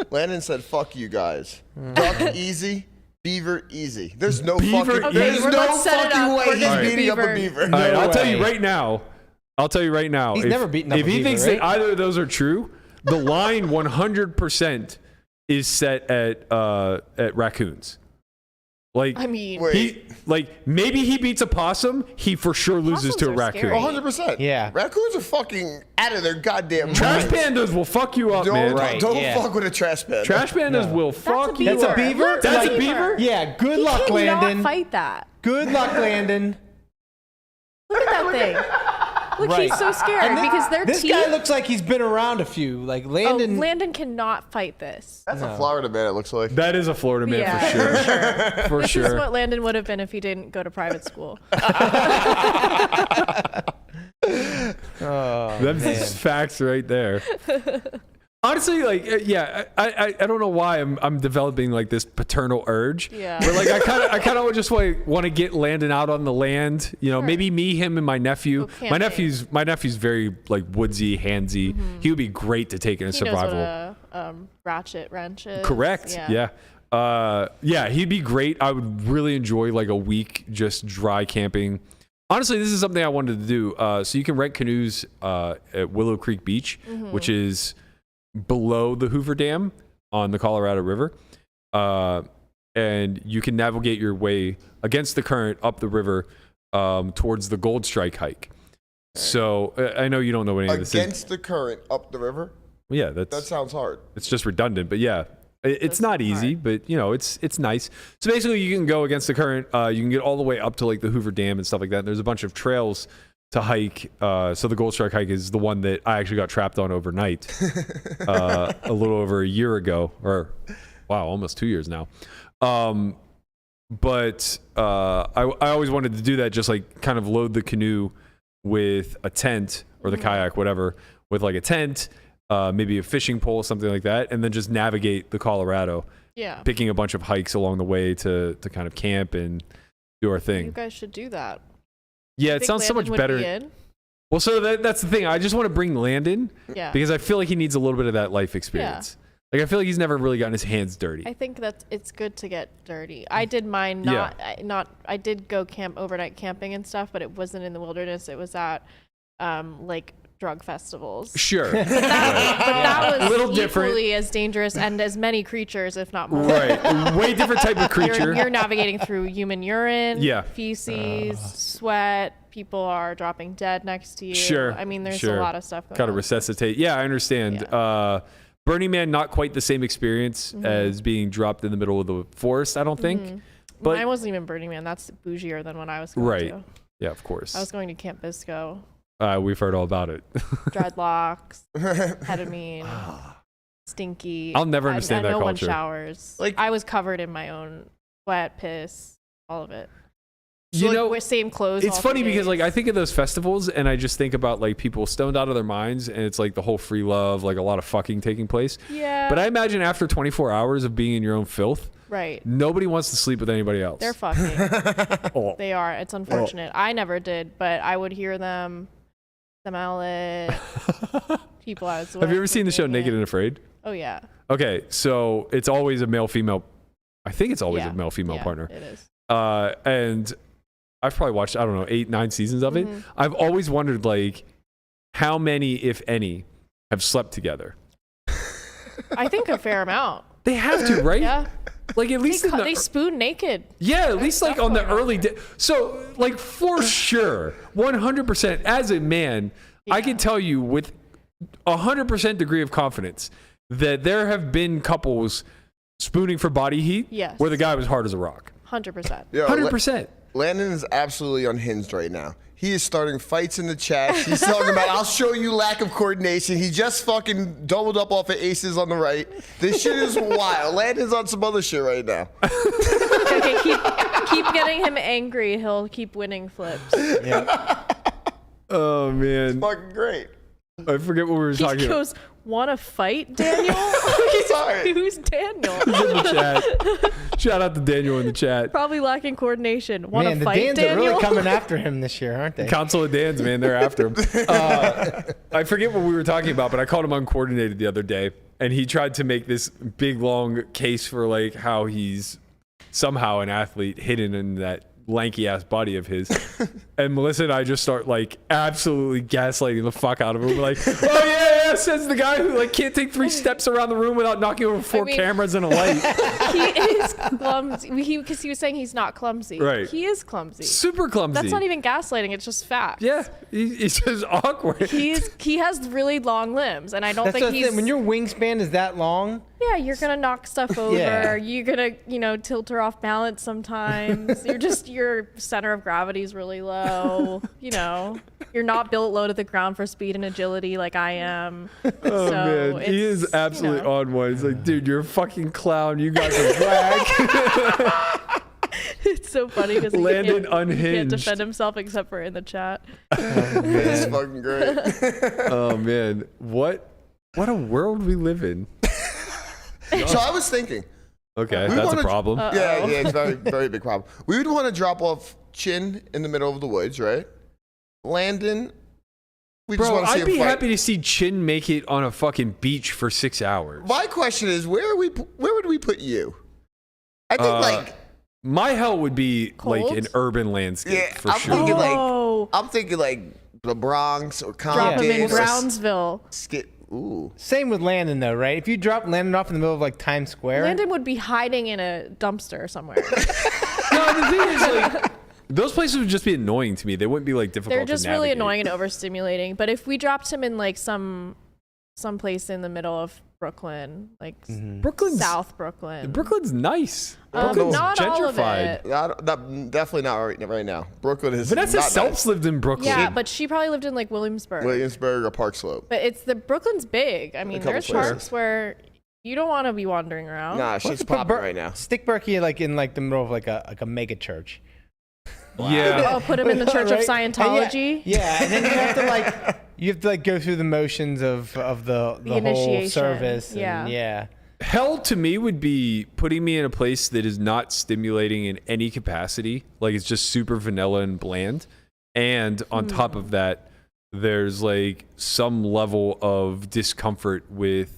Landon said, "Fuck you guys. Duck easy, beaver easy. There's no Beaver fucking. easy. There's Okay, no let's set it fucking up. way We're he's gonna beating up a beaver. beaver. All right, No I'll tell you way. right now. He's never beaten up if a he beaver, thinks right? that either of those are true, the line 100% is set at raccoons. Like I mean, Wait. maybe he beats a possum, he for sure loses to a Possums are raccoon. scary. 100%. Yeah. Raccoons are fucking out of their goddamn Trash minds. pandas will fuck you up, Don't, man. Right, don't yeah. fuck with a trash panda. Trash pandas will fuck you That's a up. beaver? Look, That's it's a beaver? Yeah, good He luck, cannot Landon. fight that. Good luck, Landon. Look at that thing. Look, Right. he's so scared And because their this teeth. guy looks like he's been around a few. Like Landon. Landon cannot fight this. That's a Florida man, it looks like. That is a Florida man Yeah, for sure. For This sure. is what Landon would have been if he didn't go to private school. Oh, That's man. just facts right there. Honestly, like, I don't know why I'm developing like this paternal urge. Yeah. But like, I kind of just want to get Landon out on the land. You know, Sure. maybe me, him, and my nephew. Go My camping. nephew's very like woodsy, handsy. He would be great to take in a He survival. knows what a ratchet wrench is. Correct. Yeah. He'd be great. I would really enjoy like a week just dry camping. Honestly, this is something I wanted to do. So you can rent canoes at Willow Creek Beach, which is below the Hoover Dam on the Colorado River. And you can navigate your way against the current up the river towards the Gold Strike hike. So I know you don't know what any of this is. Against the current up the river? Yeah, That sounds hard. it's just redundant, but yeah, it's not easy, but you know, it's nice. So basically, you can go against the current. You can get all the way up to like the Hoover Dam and stuff like that. And there's a bunch of trails to hike. So the Gold Strike hike is the one that I actually got trapped on overnight a little over a year ago, or wow, almost 2 years now. But I always wanted to do that, just like kind of load the canoe with a tent or the kayak, whatever, with like a tent. Maybe a fishing pole, something like that, and then just navigate the Colorado, Yeah. picking a bunch of hikes along the way to kind of camp and do our You thing. guys should do that. Yeah, it Think sounds so Landon much would be better. in? Well, so that's the thing. I just want to bring Landon Yeah. because I feel like he needs a little bit of that life experience. Like I feel like he's never really gotten his hands dirty. I think that it's good to get dirty. I did mine Yeah. I did go overnight camping and stuff, but it wasn't in the wilderness. It was at like drug festivals. Sure. But that was A little equally different. as dangerous and as many creatures, if not more. Right. Way different type of creature. You're navigating through human urine, Yeah. feces, sweat. People are dropping dead next to you. Sure. I mean, there's sure. a lot of stuff going Gotta on. resuscitate. Yeah, I understand. Burning Man, not quite the same experience as being dropped in the middle of the forest, I don't think. But Mine wasn't even Burning Man. That's bougier than what I was going right. to. Yeah, of course. I was going to Camp Bisco. We've heard all about it. Dreadlocks, ketamine, stinky. I'll never understand that no culture. one showers. Like- I was covered in my own sweat, piss, all of it. You Like, know, we're same clothes. it's all funny 3 because days. like I think of those festivals and I just think about like people stoned out of their minds and it's like the whole free love, like a lot of fucking taking place. Yeah. But I imagine after 24 hours of being in your own filth, right. nobody wants to sleep with anybody else. They're fucking. Oh. They are. It's unfortunate. I never did, but I would hear them, smell it. People I was with. Have you ever seen the show doing Naked it. and Afraid? Oh yeah. Okay, so it's always a male-female. I think it's always Yeah. a male-female Yeah, partner. It is. And I've probably watched, I don't know, 8-9 seasons of it. Mhm. I've always wondered like how many, if any, have slept together. I think a fair amount. They have to, right? Yeah. Like at least in the, They spoon naked. yeah, at least like on the stuff going on. early day. So like for sure, 100% as a man, I Yeah. can tell you with 100% degree of confidence that there have been couples spooning for body heat Yes. where the guy was hard as a rock. 100%. Yo, 100%. Landon is absolutely unhinged right now. He is starting fights in the chat. He's talking about, I'll show you lack of coordination. He just fucking doubled up off of aces on the right. This shit is wild. Landon's on some other shit right now. Okay, keep getting him angry. He'll keep winning flips. Oh man, Fucking great. I forget what we were He talking about. goes, "Want to fight, Daniel?" Sorry. Who's Daniel? In the chat. Shout out to Daniel in the chat. Probably lacking coordination. Want Man, to the fight, Dans are Daniel? really coming after him this year, aren't they? Council of Dans, man, they're after him. I forget what we were talking about, but I called him uncoordinated the other day, and he tried to make this big long case for like how he's somehow an athlete hidden in that lanky ass body of his. And Melissa and I just start like absolutely gaslighting the fuck out of him. We're like, oh yeah, says the guy who like can't take 3 steps around the room without knocking over 4 mean- cameras and a light. He is clumsy. Because he was saying he's not clumsy. Right. He is clumsy. Super clumsy. That's not even gaslighting. It's just facts. Yeah, he's just awkward. He has really long limbs, and I don't That's think what he's. when your wingspan is that long, Yeah, you're gonna knock stuff over. Yeah. You're gonna, tilt her off balance sometimes. your center of gravity is really low. You're not built low to the ground for speed and agility like I am. Oh So man, he is it's, absolutely on one. He's like, dude, you're a fucking clown. You guys are whack. It's so funny because Landon he can't unhinged. defend himself except for in the chat. It's fucking great. Oh man, what a world we live in. So I was thinking. Okay, We that's a wanna- problem. Yeah, it's a very, very big problem. We would want to drop off Chin in the middle of the woods, right? Landon, we just Bro, want to see I'd him be fight. happy to see Chin make it on a fucking beach for 6 hours. My question is, where would we put you? I think My hell would be like Cold? an urban landscape Yeah, for I'm sure. thinking like Oh, I'm thinking like the Bronx or drop Compton. him in or Brownsville. Ooh. same with Landon though, right? If you drop Landon off in the middle of like Times Square, Landon would be hiding in a dumpster somewhere. No, the thing is like those places would just be annoying to me. They wouldn't be like difficult. They're just to really navigate. annoying and overstimulating. But if we dropped him in like some place in the middle of Brooklyn, like Brooklyn's South Brooklyn. Brooklyn's nice. Brooklyn's not all of gentrified. it. Definitely not right now. Brooklyn is Vanessa not Selps nice. lived in Brooklyn. Yeah, but she probably lived in like Williamsburg. Williamsburg or Park Slope. But Brooklyn's big. I mean, couple there's places. parts where you don't want to be wandering around. Nah, Why don't shit's you put popping right now. Stick Berkey like in like the middle of like a mega church. Yeah. Oh, put him in the Church of Right? Scientology. Yeah, and then you have to like go through the motions of the whole initiation. service. Yeah. And yeah. Hell to me would be putting me in a place that is not stimulating in any capacity. Like it's just super vanilla and bland. And on top of that, there's like some level of discomfort with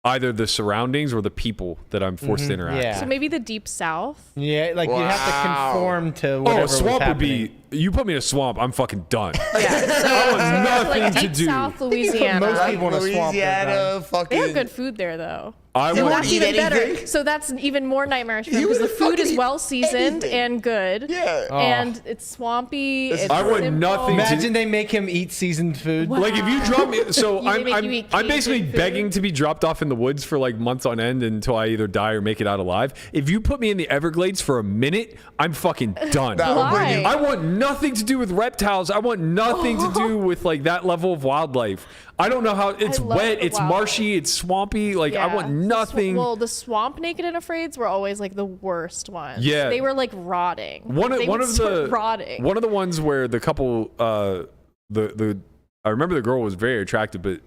either the surroundings or the people that I'm forced to interact yeah. with. So maybe the Deep South. Yeah, like you have to Wow. conform to Oh, whatever a swamp was would be, happening. you put me in a swamp, I'm fucking done. Yeah. So, I want nothing like to deep do. South Most Louisiana. people in a swamp. Louisiana, fucking. They have good food there, though. I They would. won't That's eat even better. anything. So that's even more nightmarish for me You because the wouldn't food is fucking well eat seasoned anything. and good. Yeah. And it's swampy. It's I want simple. nothing to- Imagine they make him eat seasoned food. Wow. Like if you drop me, so They make you eat I'm basically Cajun food. begging to be dropped off in the woods for like months on end until I either die or make it out alive. If you put me in the Everglades for a minute, I'm fucking done. Nah, we're putting Why? you- I want nothing to do with reptiles. I want nothing to do with like that level of wildlife. I don't know how it's love wet, the it's wildlife. marshy, it's swampy. Like I Yeah. want nothing. Well, the swamp naked and afraids were always like the worst ones. Yeah. They were like rotting. one They of would start the rotting. one of the ones where the couple the I remember the girl was very attractive, but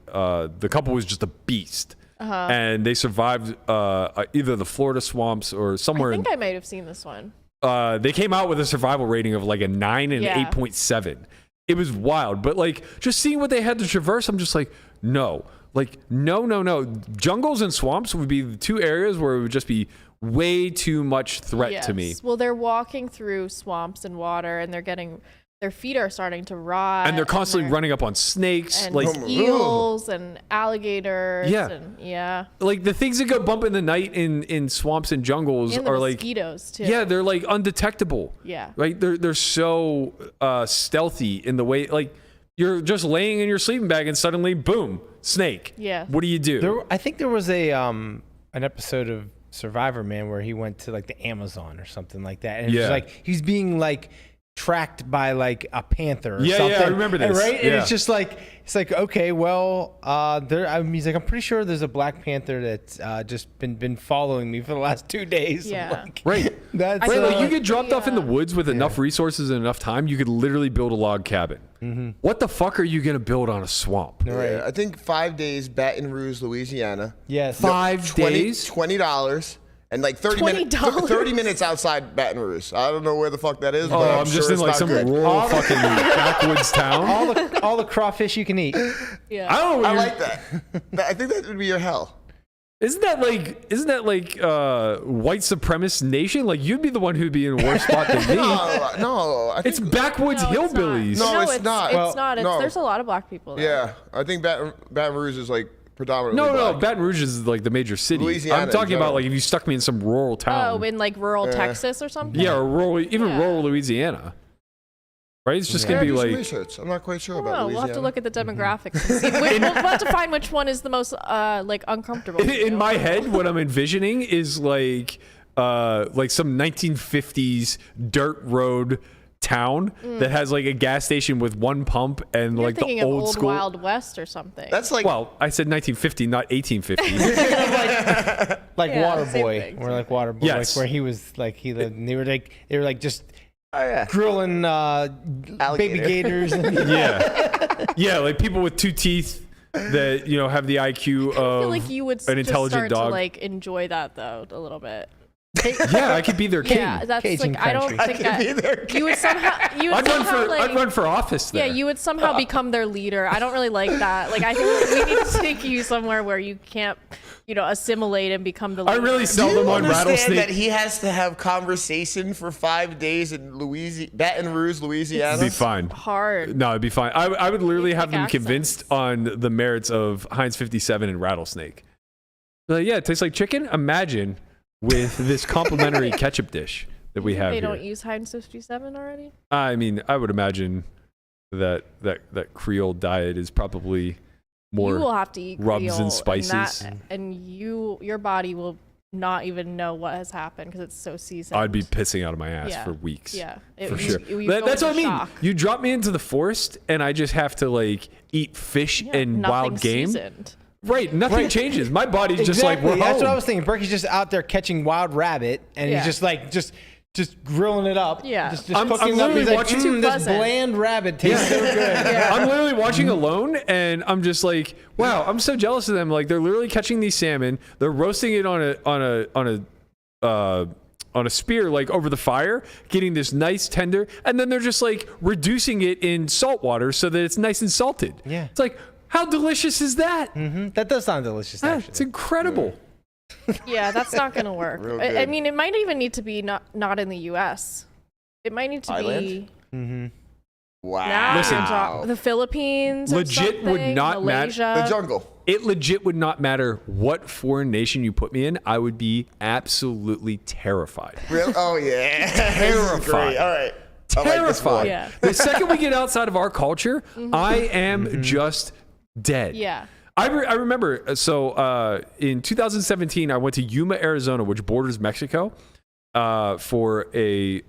the couple was just a beast. And they survived either the Florida swamps or somewhere I in think I might have seen this one. they came out with a survival rating of like a 9 and Yeah. 8.7. It was wild, but like just seeing what they had to traverse, I'm just like, no. Like, no. Jungles and swamps would be the two areas where it would just be way too much threat to me. Yes. Well, they're walking through swamps and water, and their feet are starting to rot. And they're constantly running up on snakes. and Like, eels and alligators. Yeah. And, yeah. like the things that go bump in the night in swamps and jungles And the are like, mosquitoes too. yeah, they're like undetectable. Yeah. Right? They're so stealthy in the way, like you're just laying in your sleeping bag and suddenly, boom, snake. Yeah. What do you do? I think there was an episode of Survivorman where he went to like the Amazon or something like that, and it Yeah. was like he's being like tracked by like a panther or Yeah, something. I remember this. Right? And Yeah. it's just like okay, well, he's like, I'm pretty sure there's a black panther that's just been following me for the last 2 days. I'm Yeah. like, Right. that's Right, like feel you get dropped off in the yeah. woods with enough resources and enough time, you could literally build a log cabin. Mm-hmm. What the fuck are you gonna build on a swamp? Yeah, I think 5 days, Baton Rouge, Louisiana. yes. 5 days? $20 and like 30 minutes. $20? 30 minutes outside Baton Rouge. I don't know where the fuck that is, but Oh, I'm I'm sure just in it's like not some good. rural fucking backwoods town. all the crawfish you can eat. Yeah. I don't know. I What like that. I think that would be your hell. isn't that like white supremacist nation? Like you'd be the one who'd be in a worse spot than me. No, I think, It's backwoods No, it's not. hillbillies. No, it's not. It's Well, not. no. There's a lot of black people there. yeah, I think Baton Rouge is like predominantly No, black. Baton Rouge is like the major city. Louisiana I'm in talking about general. like if you stuck me in some rural town. Oh, in like rural Texas or something? yeah, or rural, even Yeah. rural Louisiana. Right? It's just Yeah, gonna be do some like research. I'm not quite sure Oh, about we'll Louisiana. have to look at the demographics. And see. We'll have to find which one is the most like uncomfortable. for in you. my head, what I'm envisioning is like some 1950s dirt road town that has like a gas station with one pump and You're like the thinking of old Old school. Wild West or something. That's like Well, I said 1950, not 1850. Like Yeah, same Waterboy, thing, or same like Waterboy, Yes. like where he was like he lived, and they were like just oh, yeah. grilling baby Alligator. gators. And, yeah, like people with 2 teeth that have the IQ I feel of like you would an just intelligent start dog. to like enjoy that though a little bit. Yeah, I could be their king. Yeah, that's Cajun like I don't country. think I could be their you would somehow you would I'd run for office there. yeah, you would somehow become their leader. I don't really like that. Like I think we need to take you somewhere where you can't, assimilate and become the leader. I really Do sell you them on understand rattlesnake. that he has to have conversation for 5 days in Baton Rouge, Louisiana? It'd be fine. hard. No, it'd be fine. I would literally have them Thick convinced on the merits of Heinz 57 and rattlesnake. Like, yeah, it tastes like chicken. Imagine with this complimentary ketchup dish that we have They here. don't use Heinz 57 already? I mean, I would imagine that Creole diet is probably more. You will have to eat rubs and Creole, spices. and your body will not even know what has happened because it's so seasoned. I'd be pissing out of my ass Yeah. for weeks. Yeah, For sure. you That's go what I mean. into shock. You drop me into the forest and I just have to like eat fish Yeah, and nothing wild game. seasoned. Right. Nothing changes. My body's just like, we're That's home. what I was thinking. Berkey's just out there catching wild rabbit, and Yeah. he's just like just grilling it up. Yeah. just I'm cooking it up. literally He's like, watching- Too this pleasant." bland rabbit tastes so good. I'm literally watching alone and I'm just like, wow, I'm so jealous of them. Like they're literally catching these salmon, they're roasting it on a spear like over the fire, getting this nice tender, and then they're just like reducing it in salt water so that it's nice and salted. Yeah. It's like, how delicious is that? That does sound delicious, Ah, actually. it's incredible. Yeah, that's not going to work. Real I good. mean, it might even need to be not in the U.S. It might need to Thailand? be. Wow. Now Listen, you're the Philippines. or legit would something, not matter. Malaysia. The jungle. It legit would not matter what foreign nation you put me in. I would be absolutely terrified. Really? Oh, yeah. Terrified. This is great. All right. I like this one. Terrified. Yeah. The second we get outside of our culture, I am just dead. Yeah. I remember, so in 2017, I went to Yuma, Arizona, which borders Mexico, for a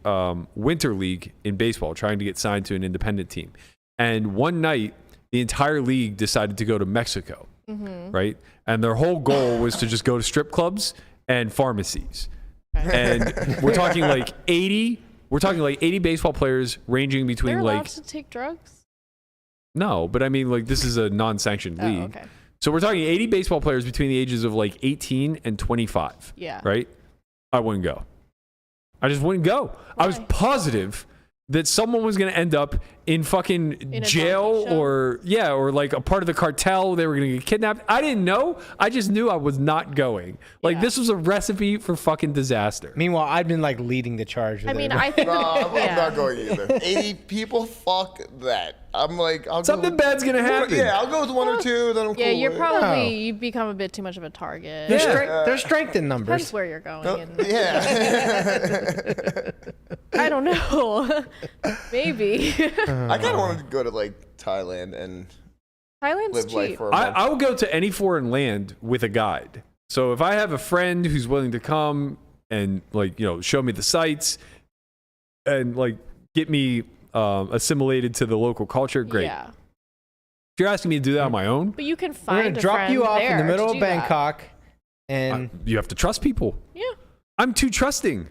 winter league in baseball, trying to get signed to an independent team. And one night, the entire league decided to go to Mexico, right? And their whole goal was to just go to strip clubs and pharmacies. And we're talking like 80. We're talking like 80 baseball players ranging between They're allowed like to take drugs? no, but I mean like this is a non-sanctioned league. Oh, okay. So we're talking 80 baseball players between the ages of like 18 and 25. Yeah. Right? I wouldn't go. I just wouldn't go. I was Why? positive that someone was going to end up in fucking In a jail zombie show? or like a part of the cartel. They were going to get kidnapped. I didn't know. I just knew I was not going. Like Yeah. this was a recipe for fucking disaster. Meanwhile, I've been like leading the charge. I mean, there. I think. No, I'm yeah. not going either. 80 people? Fuck that. I'm like, I'll Something go. bad's going to happen. Yeah, I'll go with one or two, then I'm cool. Yeah, you're with it. probably you become a bit too much of a target. There's strength in Depends numbers. where you're going. And Yeah. I don't know. Maybe. I kind of want to go to like Thailand and Thailand's live life cheap. for a month. I will go to any foreign land with a guide. So if I have a friend who's willing to come and like, you know, show me the sights and like get me assimilated to the local culture, great. Yeah. If you're asking me to do that on my own, But you can We're find gonna a drop friend you off in there the middle to of do that. Bangkok, and you have to trust people. Yeah. I'm too trusting.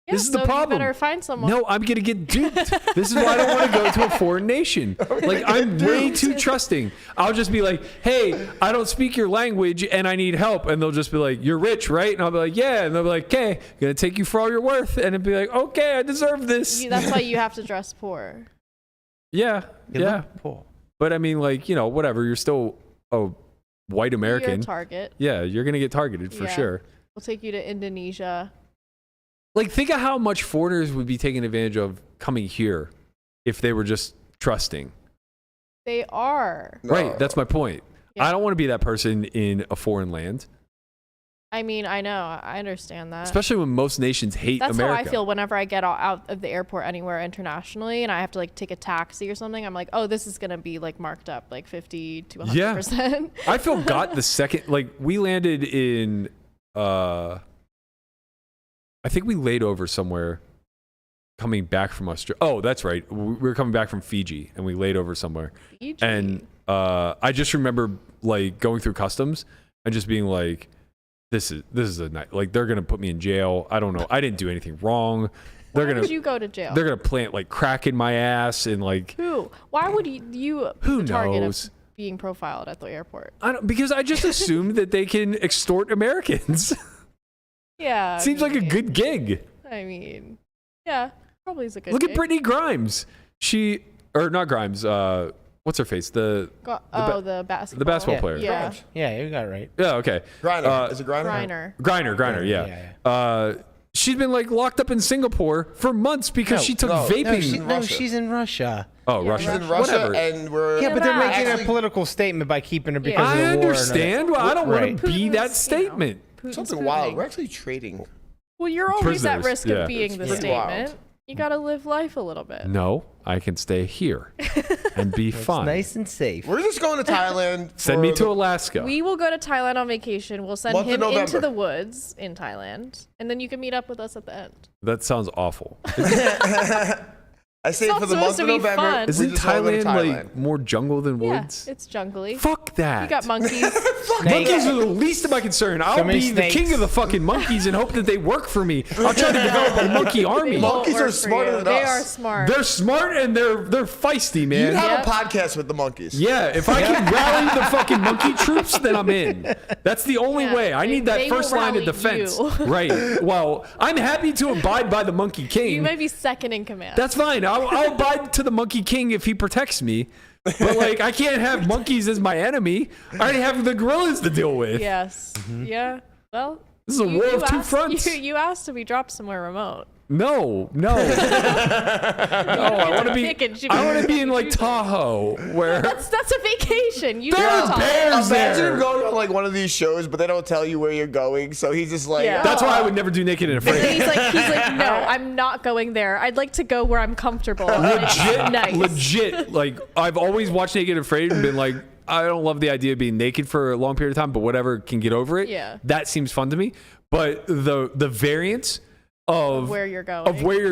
Yeah, This is the so problem. You better find someone. No, I'm going to get duped. This is why I don't want to go to a foreign nation. Like, I'm way too trusting. I'll just be like, hey, I don't speak your language and I need help. And they'll just be like, you're rich, right? And I'll be like, yeah. And they'll be like, okay, going to take you for all you're worth. And it'd be like, okay, I deserve this. That's why you have to dress poor. Yeah, you yeah. look poor. But I mean, like, you know, whatever. You're still a white You're a American. target. Yeah, you're going to get targeted for Yeah. sure. We'll take you to Indonesia. Like, think of how much foreigners would be taken advantage of coming here if they were just trusting. They are. No. Right, that's my point. Yeah. I don't want to be that person in a foreign land, I mean, I know. I understand that. especially when most nations hate That's America. how I feel whenever I get out of the airport anywhere internationally and I have to like take a taxi or something. I'm like, oh, this is going to be like marked up like 50 to 100%. I feel got the second, like, we landed in, I think we laid over somewhere coming back from Australia. Oh, that's right. We were coming back from Fiji and we laid over somewhere. Fiji. And I just remember like going through customs and just being like, this is a night. Like, they're gonna put me in jail. I don't know. I didn't do anything wrong. They're Why gonna would you go to jail? they're gonna plant like crack in my ass and like Who? Why would you Who the target knows? of being profiled at the airport? I don't, because I just assumed that they can extort Americans. Yeah. Seems like a good gig. I mean, yeah, probably is a good Look at gig. Brittany Grimes. Not Grimes. What's her face? The the basketball. basketball player. Yeah. Grimes. Yeah, you got it right. Yeah. Okay. Griner. Is it Griner? Griner. Yeah. Yeah. She's been like locked up in Singapore for months because she took no, vaping. no, Russia. She's in Russia. Oh, Yeah, Russia. She's in Russia, Whatever. and we're Yeah, but they're Yeah, making actually- a political statement by keeping her because Yeah. of the I war. understand. Well, I don't want Right. to be Putin's, that statement. Putin's something wild. Putin. We're actually trading. Well, you're always at Prisoners, risk yeah. of being the It's pretty wild. statement. You got to live life a little bit. No, I can stay here and be It's fine. nice and safe. We're just going to Thailand. Send me for to the- Alaska. We will go to Thailand on vacation. We'll send Month of him into November. the woods in Thailand, and then you can meet up with us at the end. That sounds awful. I say It's for not the month supposed of to be November. fun. we Isn't just wanna go to Thailand like more jungle than Yeah, woods? it's jungly. Fuck that. You got monkeys. Monkeys are the least of my concern. I'll many be the snakes. king of the fucking monkeys and hope that they work for me. I'll try to develop a monkey They army. won't Monkeys work are for smarter you. than They us. are smart. They're smart and they're feisty, You man. have Yep. a podcast with the monkeys. Yeah, if I can rally the fucking monkey troops, then I'm in. That's the only Yeah, way. I need that they will first line of rally defense. you. Right. Well, I'm happy to abide by the Monkey King. You might be second in command. That's fine. I'll abide to the Monkey King if he protects me. But like, I can't have monkeys as my enemy. I already have the gorillas to deal with. Yes. Yeah. Well, This is a war of two asked- fronts. You asked to be dropped somewhere remote. No. I want to be. I want to be in like Tahoe, where That's a vacation. You There know are Tahoe. bears Imagine there. him going on like one of these shows, but they don't tell you where you're going, so he's just like, Yeah. That's why I would never do Naked and And Afraid. he's like, no, I'm not going there. I'd like to go where I'm comfortable. Legit. Like I've always watched Naked and Afraid and been like, I don't love the idea of being naked for a long period of time, but whatever, can get over it. Yeah. That seems fun to me. But the variance of where you're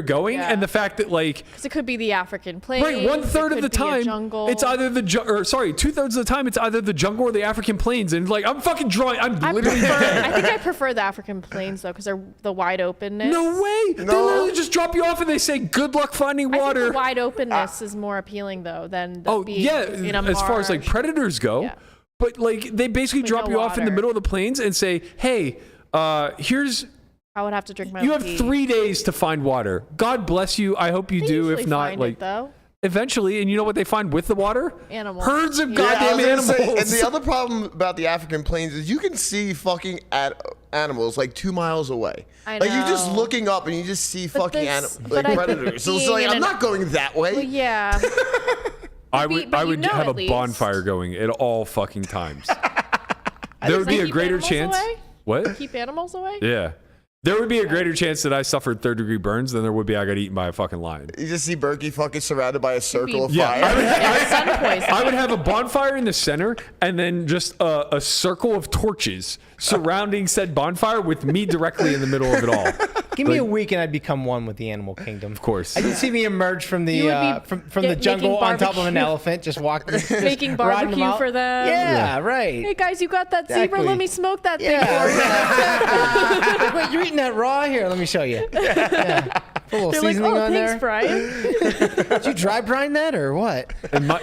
going. Yeah. and the fact that like Because it could be the African plains. right, 1/3 of the time it's either the 2/3 of the time it's either the jungle or the African plains, and like I'm fucking drawing. I'm literally I think I prefer the African plains though, because they're the wide openness. no way. They literally just drop you off and they say good luck finding I water. think the wide openness is more appealing though than the being yeah, in a as far as like marsh. predators go. Yeah. But like they basically drop no you off in the water. middle of the plains and say, hey, here's I would have to drink my you own have pee. 3 days to find water. God bless you. I hope you They do. usually If not, find like it, though. eventually. And you know what they find with the water? Animals. Herds of Yeah. Yeah, I goddamn was gonna animals. say, and the other problem about the African plains is you can see fucking animals like 2 miles away. I Like you're just know. looking up and you just see fucking but I think predators. So it's being like in I'm an- not going that way. Well, yeah. I But would, I you would know have a at least. bonfire going at all fucking times. There would Like, be a keep greater animals chance. away? What? Keep animals away. Yeah. There would be a greater chance that I suffered 3rd-degree burns than there would be I got eaten by a fucking lion. You just see Berkey fucking surrounded by a circle of Yeah, fire. Sun poisoning. I would have a bonfire in the center and then just a circle of torches surrounding said bonfire with me directly in the middle of it all. Give me a week and I'd become one with the animal kingdom. Of course. I can see me emerge from You the would be from the making jungle on top of an barbecue. elephant, just walking, just Making riding them barbecue out. for them. Yeah, right. Hey guys, you got that zebra? Exactly. Let me smoke that thing Yeah. for you. Wait, you're eating that raw? Here, let me show you. Yeah. Put a little They're like, seasoning oh, on thanks, there. Brian. Did you dry brine that or what? In my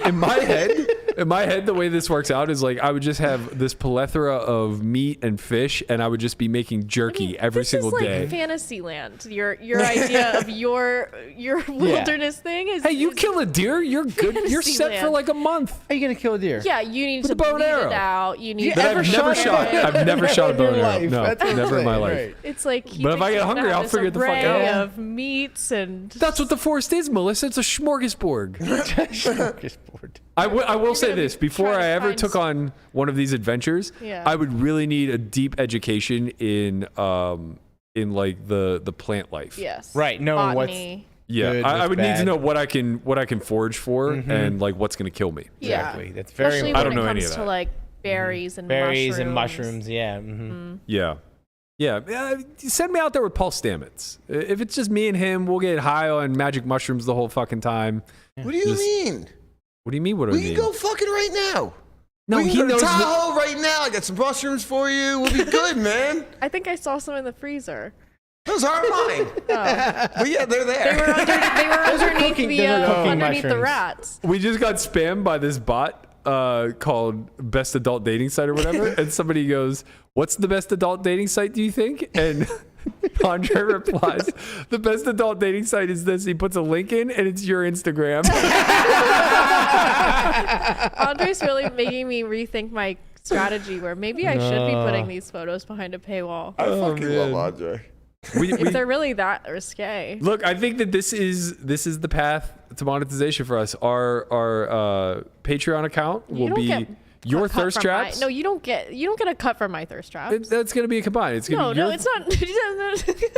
head, the way this works out is like I would just have this plethora of meat and fish, and I would just be making jerky every single this is day. like Fantasyland. Your idea of your wilderness thing is. Hey, you is- kill a deer, you're good. You're set for Fantasyland. like a month. Are you gonna kill a deer? Yeah, you need With to a bow and bleed arrow. it out. You need. You to That ever I've never shot shot. it? I've never shot a In bow your and arrow. life. No, That's what I'm never in my saying, life. right. It's like. But if I get hungry, I'll figure the fuck array out. of meats and. That's what the forest is, Melissa. It's a smorgasbord. Smorgasbord. I will say gonna this before try to I ever find took on one of these adventures. Yeah. I would really need a deep education in like the plant life. Yes. Right, knowing what's Botany. Yeah, Good, I what's would need to bad. know what I can forge for and like what's gonna kill me. exactly. Yeah. That's very Especially important. I don't know when it any comes of to that. like berries and Berries mushrooms. and mushrooms. Yeah. Mm-hmm. Yeah. Send me out there with Paul Stamets. If it's just me and him, we'll get high on magic mushrooms the whole fucking time. What do you mean? What do you mean? What do We I can mean? go fucking right now. No, we can he go to knows. Tahoe right now. I got some mushrooms for you. We'll be good, man. I think I saw some in the freezer. Those aren't mine. Oh. But yeah, they're there. They were underneath cooking- the those are cooking underneath the mushrooms. rats. We just got spammed by this bot called Best Adult Dating Site or whatever, and somebody goes, "What's the best adult dating site? Do you think?" And Andre replies, "The best adult dating site is this." He puts a link in, and it's your Instagram. Andre's really making me rethink my strategy where maybe I should be putting these photos behind a paywall. I fucking man. love Andre. If they're really that risque. Look, I think that this is the path to monetization for us. Our Patreon account You will don't be get your a cut thirst from my- traps. No, you don't get a cut from my thirst traps. That's going to be a combined. It's going to No, be it's not.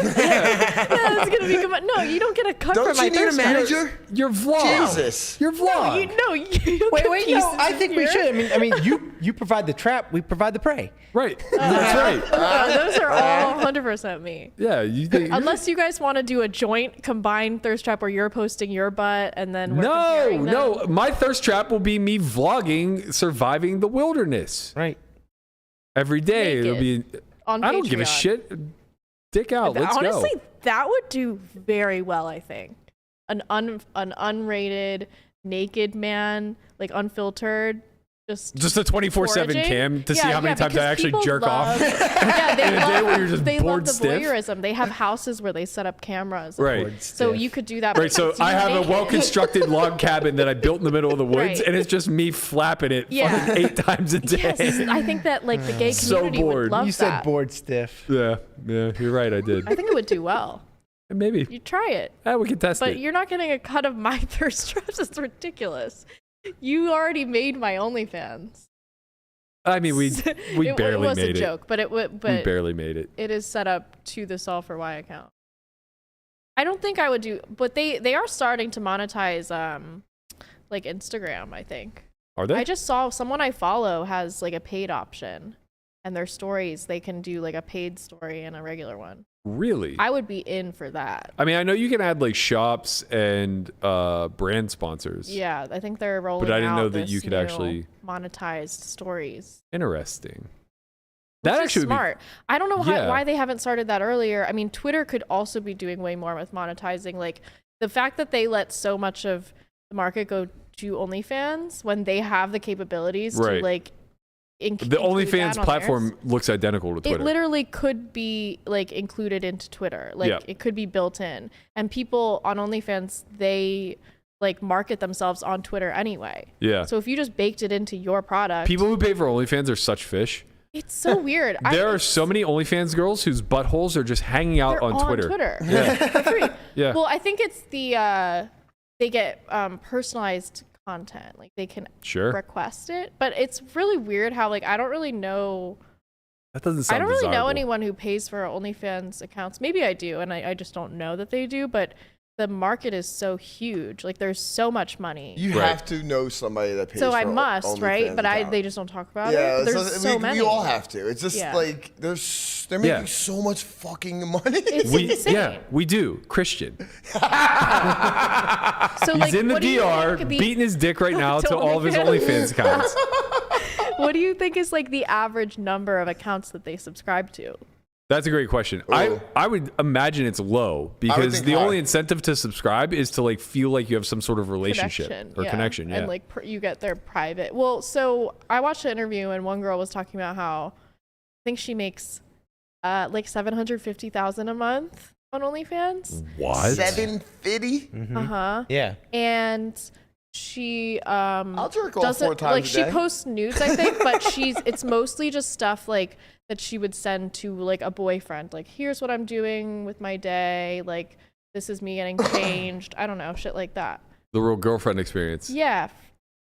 Yeah, it's gonna be combined. No, you don't get a cut Don't from my you need a thirst traps. manager? your vlog. Jesus. Your vlog. You don't get Wait, no. pieces I in think we here. should. I mean, you provide the trap. We provide the prey. Right. That's right. Those are all 100% me. Yeah. You think? Unless you guys want to do a joint combined thirst trap where you're posting your butt and then we're comparing them. No. My thirst trap will be me vlogging surviving the wilderness Right. every day. Naked. It'll be. On I don't give a Patreon. shit. Dick out. Let's Honestly, go. that would do very well. I think an unrated naked man, like unfiltered, just a 24/7 foraging. cam to see Yeah, how many yeah, times I because actually people jerk off. Yeah, they In a day where you're love, just they bored love the stiff. voyeurism. They have houses where they set up cameras. Right. So you could do that. Right, so because I you have a naked. well-constructed log cabin that I built in the middle of the woods, Right. and it's just me flapping it Yeah. fucking 8 times a day. Yes, I think that like the gay So community bored. would love You said that. bored stiff. Yeah, you're right. I did. I think it would do well. Maybe. You try it. We can test But it. you're not getting a cut of my thirst traps. It's ridiculous. You already made my OnlyFans. I mean, we it barely was made a it. joke, but We barely made it. it is set up to the Solve for Why account. I don't think I would do, but they are starting to monetize like Instagram, I think. Are they? I just saw someone I follow has like a paid option, and their stories they can do like a paid story and a regular one. Really? I would be in for that. I mean, I know you can add like shops and brand sponsors. Yeah, I think they're rolling out But I didn't know that this you could new actually monetized stories. Interesting. Which That is actually would be smart. I don't know Yeah. why they haven't started that earlier. I mean, Twitter could also be doing way more with monetizing. Like the fact that they let so much of the market go to OnlyFans when they have the capabilities Right. to like the include that OnlyFans on platform theirs. looks identical to Twitter. It literally could be like included into Twitter. Like Yeah. it could be built in. And people on OnlyFans, they like market themselves on Twitter anyway. Yeah. So if you just baked it into your product, People who pay for OnlyFans are such fish. it's so weird. There are so many OnlyFans girls whose buttholes are just hanging out they're on Twitter. Yeah. For free. Yeah. Well, I think it's the they get personalized content. Like they can Sure. request it, but it's really weird how like I don't really know. That doesn't sound I don't really know desirable. anyone who pays for OnlyFans accounts. Maybe I do, and I just don't know that they do. But the market is so huge. Like there's so much money. You Right. have to know somebody that pays So for I must, OnlyFans right? But account. they just don't talk about Yeah, it. There's so many. we all have to. It's just Yeah. like they're making Yeah. so much fucking money. It's We, insane. yeah, we do. Christian. So He's like, in the what do you DR, think the- beating his dick right now To to all of his OnlyFans. OnlyFans accounts. What do you think is like the average number of accounts that they subscribe to? That's a great question. Ooh. I would imagine it's low because think the high. only incentive to subscribe is to like feel like you have some sort of relationship or connection. Yeah. And like you get their private. Well, so I watched an interview and one girl was talking about how I think she makes like $750,000 a month on OnlyFans. what? 750. Uh-huh. Yeah. And she I'll jerk off doesn't 4 times like a she day. posts nudes, I think, but it's mostly just stuff like that she would send to like a boyfriend. Like, here's what I'm doing with my day. Like, this is me getting changed. I don't know, shit like that. The real girlfriend experience. Yeah.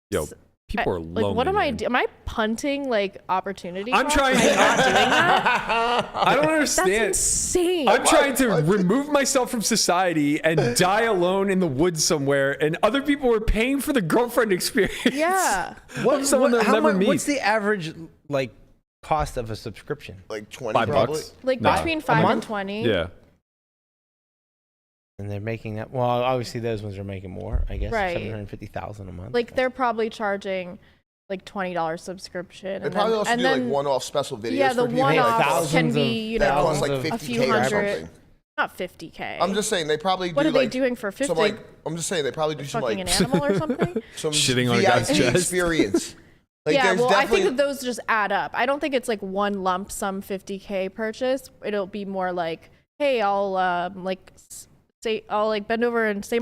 Yo, people are lonely. Like, what am I man. doing? Am I punting like opportunity? I'm cost? trying Am I to- not doing that? I don't That's understand. insane. I'm trying to remove myself from society and die alone in the woods somewhere, and other people are paying for the girlfriend experience. Yeah. What, someone they'll never meet. What's the average like cost of a subscription? Like 20 $5? probably. Like Nah. between 5 and month? 20. Yeah. And they're making that. Well, obviously those ones are making more. I guess Right. $750,000 a month. Like they're probably charging like $20 subscription. They probably also and do then, like one-off special videos. Yeah, the for people. one-offs thousands can of- be, you That know, costs like a 50K few or hundred. something. Not 50K. I'm just saying they probably What do are they like doing for 50? some like I'm just saying they probably do some Fucking like an animal or something? some Shitting on a VIP guy's chest. experience. Like yeah, there's well, I definitely think that those just add up. I don't think it's like one lump sum 50K purchase. It'll be more like, hey, I'll I'll like bend over and say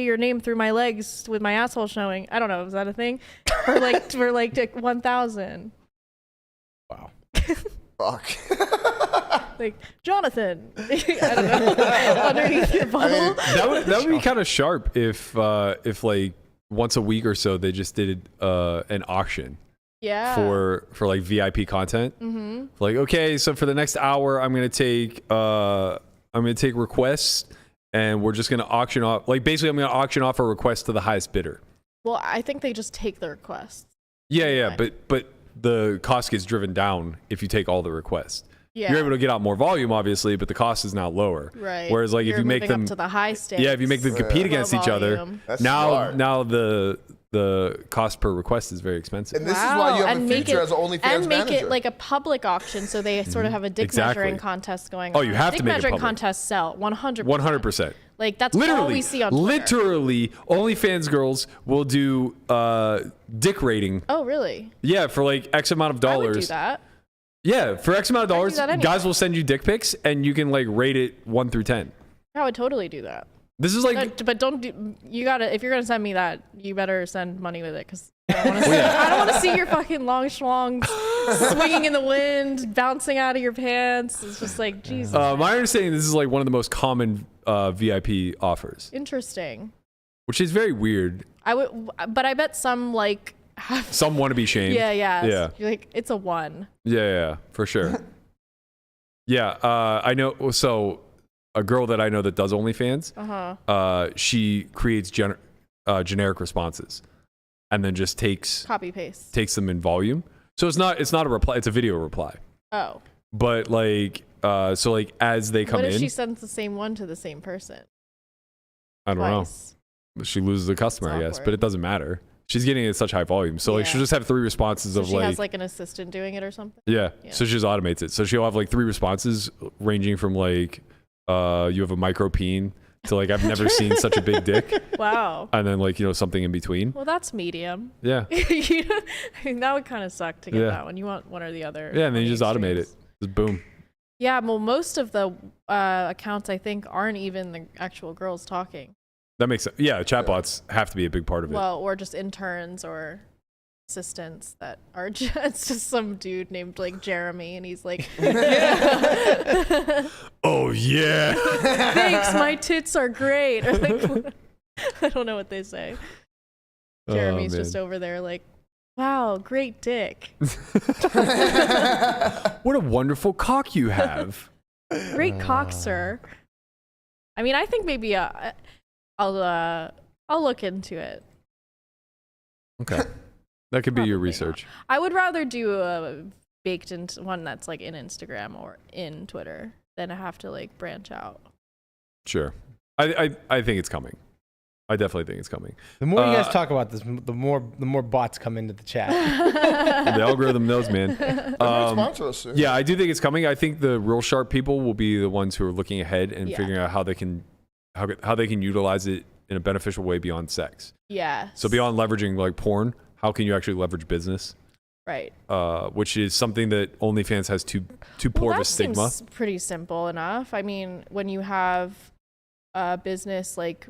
your name through my legs with my asshole showing. I don't know, is that a thing? for like 1,000. wow. fuck. Like Jonathan. I don't know. Underneath your bubble. That would be kind of sharp if like once a week or so they just did an auction Yeah. for like VIP content. Mm-hmm. Like, okay, so for the next hour, I'm gonna take requests, and we're just gonna auction off. Like, basically, I'm gonna auction off a request to the highest bidder. Well, I think they just take the requests. Yeah, but the cost gets driven down if you take all the requests. Yeah. You're able to get out more volume, obviously, but the cost is now lower. Right. Whereas, like, You're if you make moving them up to the high stakes. yeah, if you make them compete low against each other, volume. That's now smart. the cost per request is very expensive. And this is why you have and a make future it, as an OnlyFans and make manager. it like a public auction, so they sort of have a dick Exactly. measuring contest going Oh, on. you have dick to make it measuring public. contests sell 100%. 100%. Like that's all Literally, we see on Twitter. literally, OnlyFans girls will do dick rating. Oh, really? Yeah, for like X amount of I would dollars. do that. Yeah, for X amount of I'd do dollars, that anyway. guys will send you dick pics, and you can like rate it 1 through 10. I would totally do that. This is like But don't do. You gotta. If you're gonna send me that, you better send money with it, because I don't want to see your fucking long schlongs swinging in the wind, bouncing out of your pants. It's just like Jesus. my understanding. This is like one of the most common VIP offers, Interesting. which is very weird. But I bet some like have. Some want to be shamed. Yeah. You're like, it's a 1. Yeah, for sure. Yeah, I know. So a girl that I know that does OnlyFans, she creates generic responses, and then just copy paste takes them in volume. So it's not a reply; it's a video reply. Oh. But like, so like as they come what in, if she sends the same one to the same person? I don't Twice? know. She loses a customer, I guess, awkward. but it doesn't matter. She's getting it at such high volume, so like she'll just have 3 responses So of she like. has like an assistant doing it or something. Yeah. So she just automates it. So she'll have like 3 responses ranging from like, you have a micro peen to like, I've never seen such a big dick. Wow. And then like, something in between. Well, that's medium. Yeah. I mean, that would kind of suck to get that one. You want one or the other. Yeah. And then you just automate it. Just boom. Yeah. Well, most of the accounts I think aren't even the actual girls talking. That makes sense. Yeah. Chatbots have to be a big part of it. Well, or just interns or assistants that are it's just some dude named like Jeremy, and he's like, oh yeah. thanks, my tits are great. Or like, I don't know what they say. Jeremy's just over there like, wow, great dick. What a wonderful cock you have. Great cock, sir. I mean, I think maybe I'll look into it. Okay. That could be your Probably research. I would rather do a baked into one that's like in Instagram or in Twitter than have to like branch out. Sure. I think it's coming. I definitely think it's coming. The more you guys talk about this, the more bots come into the chat. The algorithm knows, man. Sponsor us soon. Yeah, I do think it's coming. I think the real sharp people will be the ones who are looking ahead and figuring out how they can utilize it in a beneficial way beyond sex. Yeah. So beyond leveraging like porn, how can you actually leverage business? Right. Which is something that OnlyFans has too poor of a stigma. Seems pretty simple enough. I mean, when you have a business like,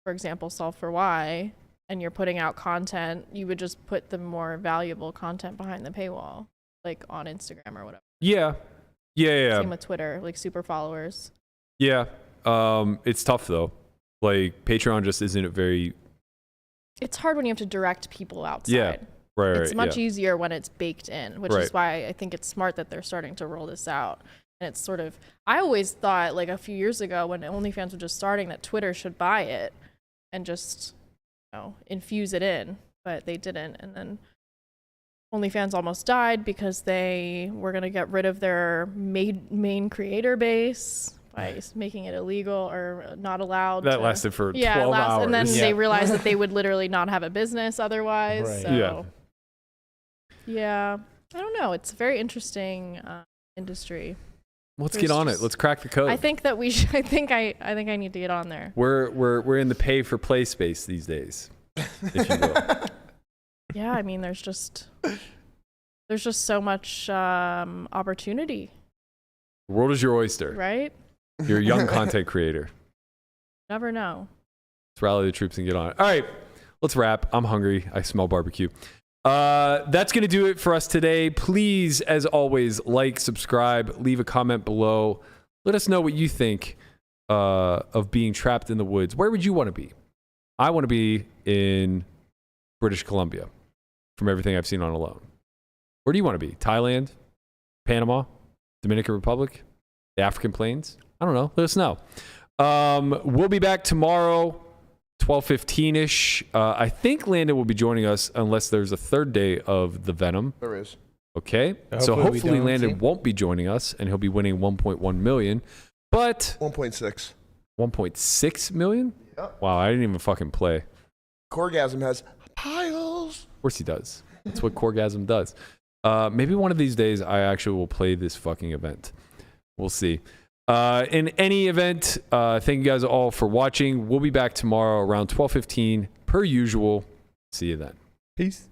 for example, Solve for Why, and you're putting out content, you would just put the more valuable content behind the paywall, like on Instagram or whatever. Yeah. Same with Twitter, like super followers. Yeah. It's tough though. Like Patreon just isn't a very. It's hard when you have to direct people outside. Yeah. Right. It's much easier when it's baked in, which is why I think it's smart that they're starting to roll this out. And it's sort of, I always thought like a few years ago when OnlyFans was just starting that Twitter should buy it and just, infuse it in, but they didn't. And then OnlyFans almost died because they were going to get rid of their main creator base by making it illegal or not allowed. That lasted for 12 hours. And then they realized that they would literally not have a business otherwise. Right. So, yeah, I don't know. It's a very interesting industry. Let's get on it. Let's crack the code. I think that we should. I think I need to get on there. We're in the pay for play space these days, if you will. Yeah, I mean, there's just so much opportunity. The world is your oyster. Right? You're a young content creator. Never know. Let's rally the troops and get on it. All right, let's wrap. I'm hungry. I smell barbecue. That's going to do it for us today. Please, as always, like, subscribe, leave a comment below. Let us know what you think of being trapped in the woods. Where would you want to be? I want to be in British Columbia from everything I've seen on Alone. Where do you want to be? Thailand? Panama? Dominican Republic? The African Plains? I don't know. Let us know. We'll be back tomorrow. 12:15ish. I think Landon will be joining us unless there's a third day of the Venom. There is. Okay. So hopefully Landon won't be joining us and he'll be winning 1.1 million. But 1.6. 1.6 million? Yep. Wow, I didn't even fucking play. Corgasm has piles. Of course he does. That's what Corgasm does. Maybe one of these days I actually will play this fucking event. We'll see. In any event, thank you guys all for watching. We'll be back tomorrow around 12:15 per usual. See you then. Peace.